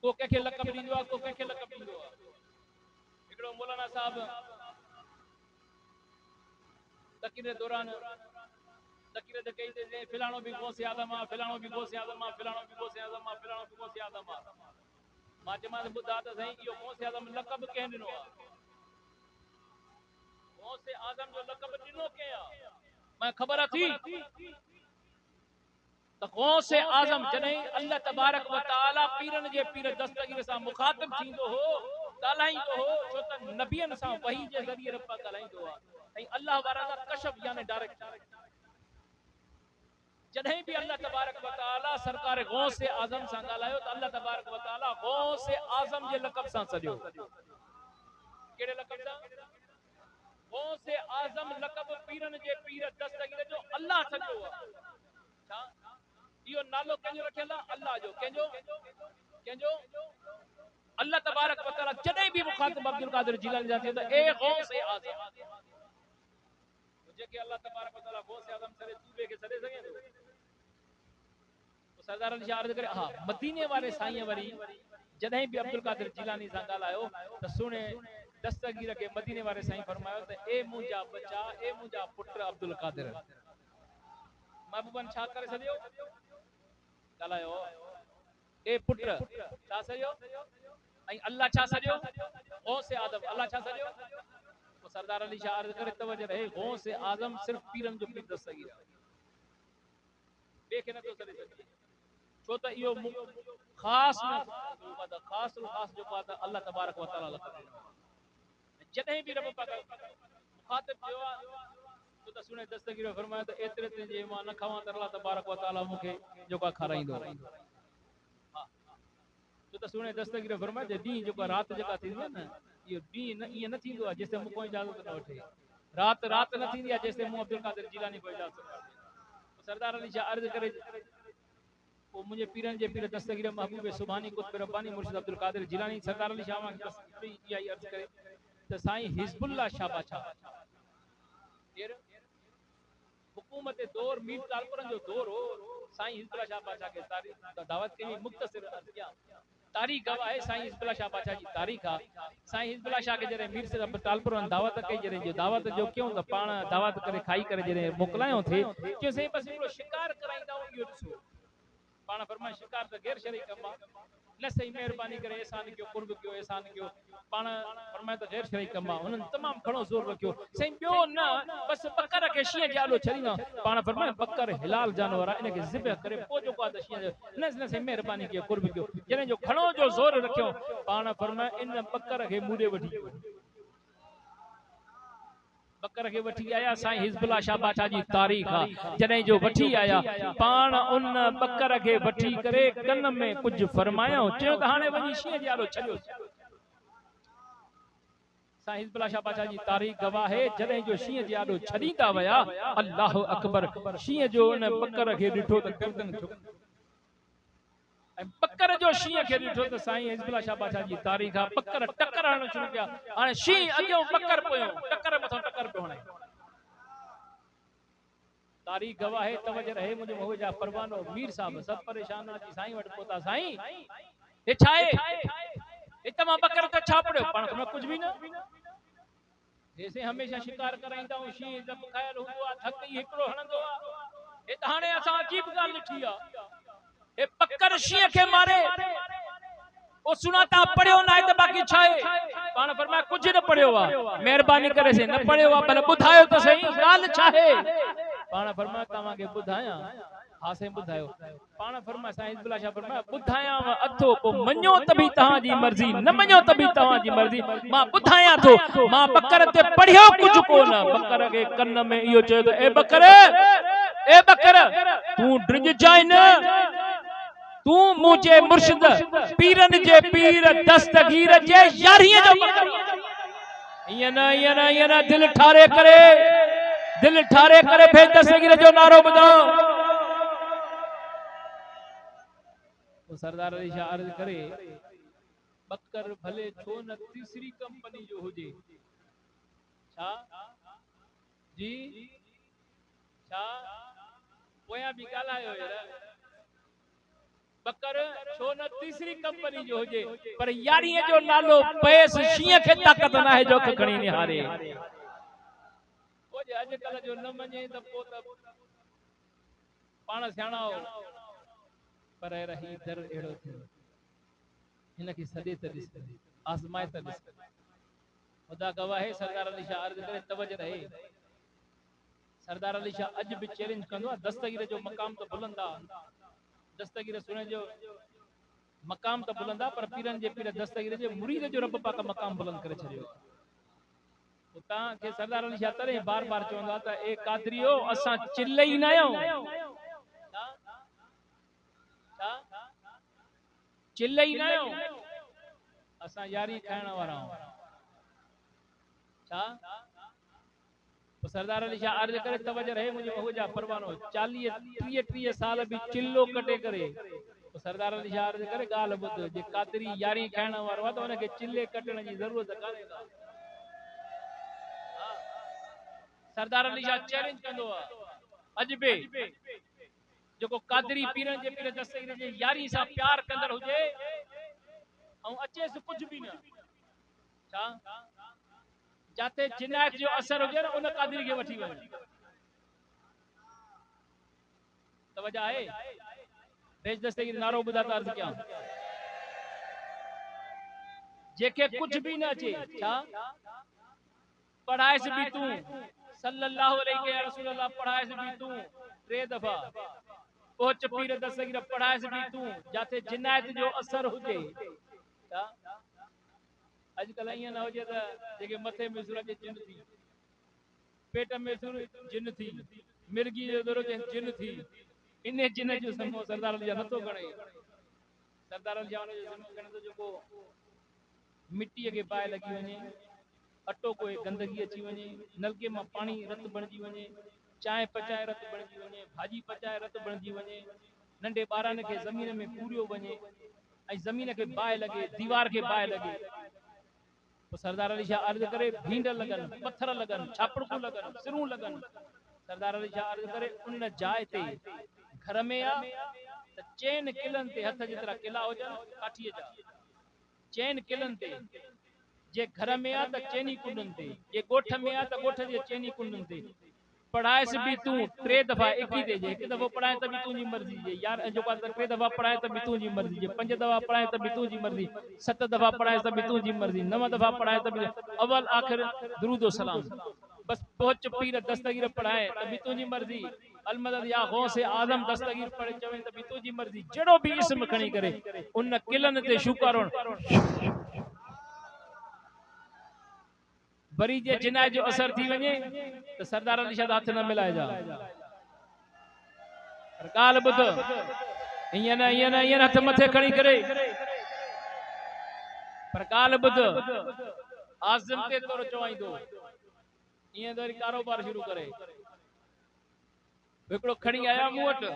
को कंहिंखे लक़ब ॾींदो आहे को कंहिंखे लक़ब ॾींदो आहे हिकिड़ो मौलाना साहब तक़रीर दौरान तक़रीर ते कई ते फिलाणो भी गौसे आज़म आहे फिलाणो भी गौसे आज़म आहे फिलाणो भी गौसे आज़म आहे फिलाणो भी गौसे आज़म आहे मां चयोमांसि ॿुधा त साईं इहो गौसे आज़म लक़ब कंहिं ॾिनो आहे गौसे आज़म जो लक़ब ॾिनो कंहिं आहे मैं ख़बर थी त गौसे आज़म जॾहिं अल्लाह तबारक व तआला पीरनि जे पीर दस्तगीर सां मुखातिब थींदो हो ॻाल्हाईंदो हो छो त नबियनि सां वही जे ज़रिए रब ॻाल्हाईंदो आहे ऐं अल्लाह वारा कशफ यानी डायरेक्ट जॾहिं भी अल्लाह तबारक व तआला सरकार गौसे आज़म सां ॻाल्हायो त अल्लाह तबारक व तआला गौसे आज़म जे लक़ब सां सॼो कहिड़े लक़ब सां गौसे आज़म लक़ब पीरनि जे पीर दस्तगीर जो अल्लाह सॼो आहे छा इहो नालो कंहिंजो रखियल आहे अल्लाह जो कंहिंजो कंहिंजो अल्लाह तबारक व तआला जॾहिं बि मुखातिब अब्दुल कादिर जिलानी जा थियो त ए गौस ए आज़म जेके अल्लाह तबारक व तआला गौस ए आज़म सरे तूबे खे सॾे सघे थो। सरदार अली शाह अर्ज़ करे हा मदीने वारे साईं वरी जॾहिं बि अब्दुल कादिर जिलानी सां ॻाल्हायो त सुणे दस्तगीर के मदीने वारे साईं फरमायो त ए मुंहिंजा बच्चा ए मुंहिंजा पुट अब्दुल कादिर महबूबन छा करे सॼो ॻाल्हायो ए पुट छा सॼो ऐं अल्लाह छा सॼो गौस ए आज़म अल्लाह छा सॼो। तो सरदार अली शाह अर्ज़ करे तवज्जो रहे गौस ए आज़म सिर्फ पीरन जो पीर दस्तगीर ॿिए खे नथो सॾे सघे छो त इहो ख़ास ख़ास जेको आहे त अल्लाह तबारक व तआला लफ़्ज़ जॾहिं बि रब पाक मुखातिब थियो आहे छो त सुणे दस्तगीर फरमायो त एतिरे ते जे मां न खावां त अल्लाह तबारक व तआला मूंखे जेको आहे खाराईंदो। हा छो त सुणे दस्तगीर फरमायो त ॾींहुं जेको राति जेका थींदी आहे न इहो ॾींहुं न ईअं न थींदो आहे जेसिताईं मूंखां इजाज़त न वठे राति न थींदी आहे जेसिताईं मूं अब्दुल कादिर जिलानी को इजाज़त न वठे। सरदार अली शाह अर्ज़ करे वो मुझे पीरन जे पीर दस्तगीर महबूब सुभानी कुतुब रब्बानी मुर्शिद अब्दुल कादिर जिलानी सरदार अली शाह की यही अर्ज करे त साईं हिजबुल्लाह शाह बादशाह केर हुकूमत दौर मीर तालपुरन जो दौर हो साईं हिजबुल्लाह शाह बादशाह के तारीख दावत के मुख्तसर अर्ज किया तारीख गवाह है साईं हिजबुल्लाह शाह बादशाह जी तारीख आ साईं हिजबुल्लाह शाह के जरे मीर से तालपुरन दावत कई जरे जो दावत जो क्यों त पाण दावत करे खाई करे जरे मोकलायो थे कि सही बस हिकिड़ो शिकार कराईंदा इहो ॾिसो पाण फरमाए शिकार त गैर शरई कम न सही मेहरबानी करे एहसान कयो कुर्ब कयो एहसान कयो पाण फरमाए त गैर शरई कम उन्हनि तमामु घणो ज़ोर रखियो सही ॿियो न बस बकर खे शींहं जे आलो छॾींदा पाण फरमाए बकर हिलाल जानवर आहे इनखे ज़िबह करे पोइ जेको आहे त शींहं जो न सही मेहरबानी कयो कुर्ब कयो जॾहिं जो घणो जो ज़ोर रखियो पाण फरमाए इन बकर खे मूं ॾे वठी बकर के वठी आया साईं हिजबुल्लाह शाह बादशाह जी तारीख जॾहिं जो वठी आया पाण उन बकर के वठी करे कन में कुछ फरमायो चयो त हाणे वञी शींहं जे आलो छॾियो साईं हिजबुल्लाह शाह बादशाह जी तारीख गवाह है जॾहिं जो शींहं जे आलो छॾींदा विया अल्लाह अकबर शींहं जो उन बकर के ॾिठो त गर्दन झुक बकर जो शींहं खे ॾिठो त साईं हिजबुल्लाह शाह बादशाह जी तारीख आहे बकर टकर हणणु शुरू कया हाणे शींहं अॻियों बकर पोयों टकर मथां टकर पियो हणे तारीख गवाह है तवज्जो रहे मुंहिंजो मोह जा परवानो मीर साहब सभु परेशान अची साईं वटि पहुता साईं हे छा आहे हिते मां बकर त छा पड़ियो पाण कुझु बि न जैसे हमेशा शिकार कराईंदा आहियूं शींहं जब खायल हूंदो आहे थक ई हिकिड़ो हणंदो आहे हे त हाणे असां अजीब ॻाल्हि ॾिठी आहे ए बकर शींहं के मारे ओ सुनाता पढ़ियो ना है तो बाकी छाए पाण फरमाया कुछ न पढ़ियो आ मेहरबानी करे से न पढ़ियो आ भले बुधायो तो सही गाल छाए पाण फरमाया तवा के बुधाया हासे बुधायो पाण फरमाया साईं हिजबुल्लाह शाह फरमाया बुधाया अथो पो मन्यो तभी तहां जी मर्जी न मन्यो तभी तहां जी मर्जी मां बुधाया थो मां बकर ते पढ़ियो कुछ कोन बकर के कन में इयो चयो तो ए बकर तू ड्रिज जाए न तू मुझे मुर्शिद पीरन जे पीर दस्तगीर जे यारीअ जो ये ना दिल ठारे करे भेज दस्तगीर जो नारो ॿुधो सरदार अली शाह अर्ज करे बकर भले छो न तीसरी कंपनी जो हुजे छा जी छा पोयां भी ॻाल्हायो बकर छो न तीसरी कंपनी जो हुजे पर यारीअ जो नालो पैस शींहं खे ताकत न आहे जो खणी निहारे ओए अॼुकल्ह जो न मञे त पोइ त पाण सियाणा पर रही दर अहिड़ो थियो हिनखे सॾे त ॾिस आज़माए त ॾिस ख़ुदा गवाह है सरदार अली शाह अर्ज़ करे तवज्जो रहे सरदार अली शाह अॼु बि चैलेंज कंदो आहे दस्तगीर जो मक़ाम त बुलंद आहे दस्तगीर सुने जो मकाम तो बुलंदा पर पीरन जे पीर दस्तगीर जे मुरीद जो रब पाक मकाम बुलंद करे छड़ियो तो ता के सरदार अली शाह तरे बार-बार चवंदा त ए कादरियो असा चिल्लई न आयो चिल्लई न आयो असा यारी खाइण वारा छा तो सरदार अली शाह अर्ज करे तवज्जो रहे मुझे हो जा परवानो 40 30 साल भी चिल्लो कटे करे सरदार अली शाह अर्ज़ करे ॻाल्हि ॿुध जे कादरी यारी खाइण वारो आहे त हुनखे चिल्ले कटण जी ज़रूरत कान्हे का। सरदार अली शाह चैलेंज कंदो आहे अॼु बि जेको कादरी पीरन जे पीर दस्तगीर जे यारी सां प्यार कंदड़ हुजे ऐं अचेसि कुझु बि न छा जाते जिनायत जो असर हुजे न उन कादरी खे वठी वञे तवजा आहे देश दस्तगीर नारो ॿुधा त अर्ज़ कयां जेके कुछ भी न अचे छा पढ़ाइस भी तू सल्लल्लाहु अलैहि रसूलुल्लाह पढ़ाइस भी तू 3 दफा पहुंच पीर दस्तगीर पढ़ाइस भी तू जाते जिनायत जो असर हुजे छा अजकल ईअं न हुजे त जेके मथे में सूर जे जिन थी पेट में सूर जिन थी मिर्गी जो दरो जिन थी इन जिन जो समो सरदार अली नथो गणे सरदार अली जो समो गणे तो जेको मिट्टी के पाए लगी वने अटो कोई गंदगी अची वने नलके में पानी रत बणजी वने चाय पचाए रत बणजी वने भाजी पचाए रत बणजी वने नंढे बारन के जमीन में पूरियो वने आई जमीन के बाय लगे दीवार के बाय लगे तो सरदार अली शाह अर्ज करे भींड लगन पत्थर लगन छापड़कू लगन सिरू लगन सरदार अली शाह अर्ज करे उन जाय ते घर में आ त चैन किलन ते हथ जितरा किला हो जा काठीअ जा चैन किलन ते जे घर में आ त चैनी कुंडन ते जे गोठ में आ त गोठ जे चैनी कुंडन ते पढ़ाइस भी तू 3 दफा एक ही दे जे एक दफो पढ़ाए त भी तुजी मर्जी जे यार जो का 3 दफा पढ़ाए त भी तुजी मर्जी जे 5 दफा पढ़ाए त भी तुजी मर्जी 7 दफा पढ़ाए त भी तुजी मर्जी 9 दफा पढ़ाए त भी अव्वल आखिर दुरूद व सलाम बस पहुंच पीर दस्तगीर पढ़ाए त भी तुजी मर्जी अलमदद या गौसे आजम दस्तगीर पढ़े चवे त भी तुजी मर्जी जड़ो भी इसम खणी करे उन किलन ते शुकरोन बरी जे जिनाय जो असर थी वने तो सरदार अली शाह हाथ न मिलाए जा पर गाल बुध ईयन हथ मथे खणी करे पर गाल बुध आज़म ते तोर चवाईंदो ईअं तो कारोबार शुरू करे हिकिड़ो खणी आया मूं वटि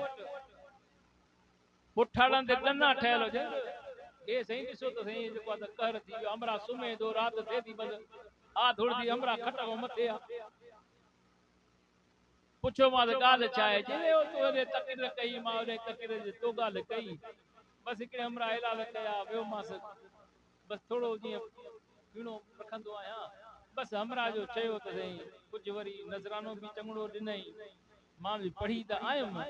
पुठाड़न ते टना ठहियल हुजे हे सही ॾिसो त सही जेको आहे त कहर थी वियो हमरा सुम्हे थो राति थिए थी बस आ धुड़दी हमरा खट मथे आ पुछो मां त ॻाल्हि छा आहे जे तोरे तकरीर कई मां ओरे तकरीर जे तो ॻाल्हि कई बस हिकिड़े हमरा इलाज कया वियो मांस बस थोड़ो जीअं पीणो रखंदो आहियां बस हमरा जो चयो त सही कुझु वरी नज़रानो बि चङड़ो ॾिनई मां बि पढ़ी त आयुमि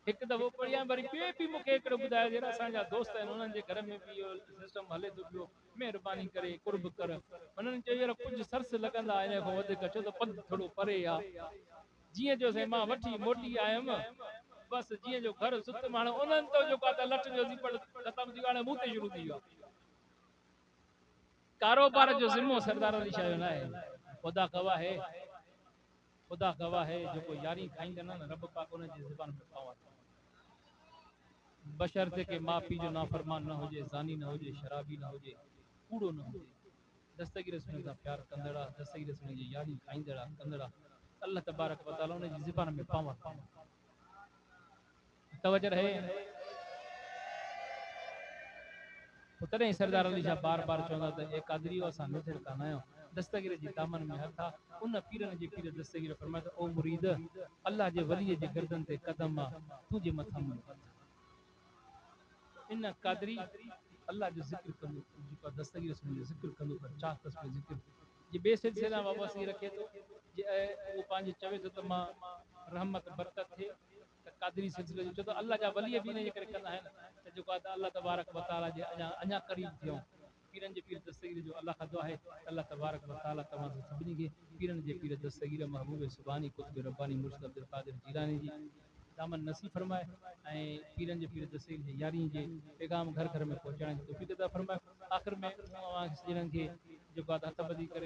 हिकु दफ़ो पढ़िया वरी ॿिए बि मूंखे हिकिड़ो ॿुधायो जहिड़ा असांजा दोस्त आहिनि उन्हनि जे घर में बि इहो सिस्टम हले थो पियो महिरबानी करे कुर्ब कर उन्हनि चयो यार कुझु सर्स लॻंदा इन खां वधीक छो त पंधु थोरो परे आहे जीअं जो साईं मां वठी मोटी आयुमि बसि जीअं जो घर सुत माण्हू उन्हनि तो जेको आहे त लट जो ज़िपड़ ख़तमु थी वियो हाणे मूं ते शुरू थी वियो कारोबार जो ज़िम्मो सरदार अली शाह जो न आहे खुदा गवाह है जेको यारी खाईंदा न रब पाक उन जी ज़ुबान में पावर बशर्ते के माँ पी जो नाफरमान न हुजे ज़ानी न हुजे शराबी न हुजे कूड़ो न हुजे दस्तगीर सुन सां प्यार कंदड़ा दस्तगीर सुन जी यारी खाईंदड़ा कंदड़ा अल्लाह तबारक व तआला उन जी ज़ुबान में पावर तवज्जो रहे तॾहिं सरदार अली शाह बार बार चवंदा त ए कादरी असां मिठड़ कान आहियूं दस्तगीर जी दामन में हथ आहे उन पीरन जे पीर दस्तगीर फरमाए त ओ मुरीद अल्लाह जे वलीअ जे गर्दन ते कदम आहे तुंहिंजे मथां मुंहिंजो हथ इन कादरी अल्लाह जो ज़िक्र कंदो जेको दस्तगीर सुन जो ज़िक्र कंदो पर चाह तस्वीर ज़िक्र जे बे सिलसिला वापसी रखे तो जे वो पांजे चवे तो मां रहमत बरकत थे त कादरी सिलसिले जो तो अल्लाह जा वली भी ने करे कंदा है त जेको आहे अल्लाह तबारक व तआला जे अञा करीब थियो पीरन जे पीर दस्तगीर जो अल्लाह खां दुआ है अल्लाह तबारक व तआला तमाम सभिनी के पीरन जे पीर दस्तगीर महबूब सुबानी कुतुब रब्बानी मुर्शिद अब्दुल कादिर जिलानी जी दामन नसीब फरमाए ऐं पीरन जे पीर दस्तगीर जे यारी जे पैगाम घर घर में पहुंचाइण जी तौफीक अता फरमाए आखिर में जिन्हनि खे जेको आहे हथ ॿधी करे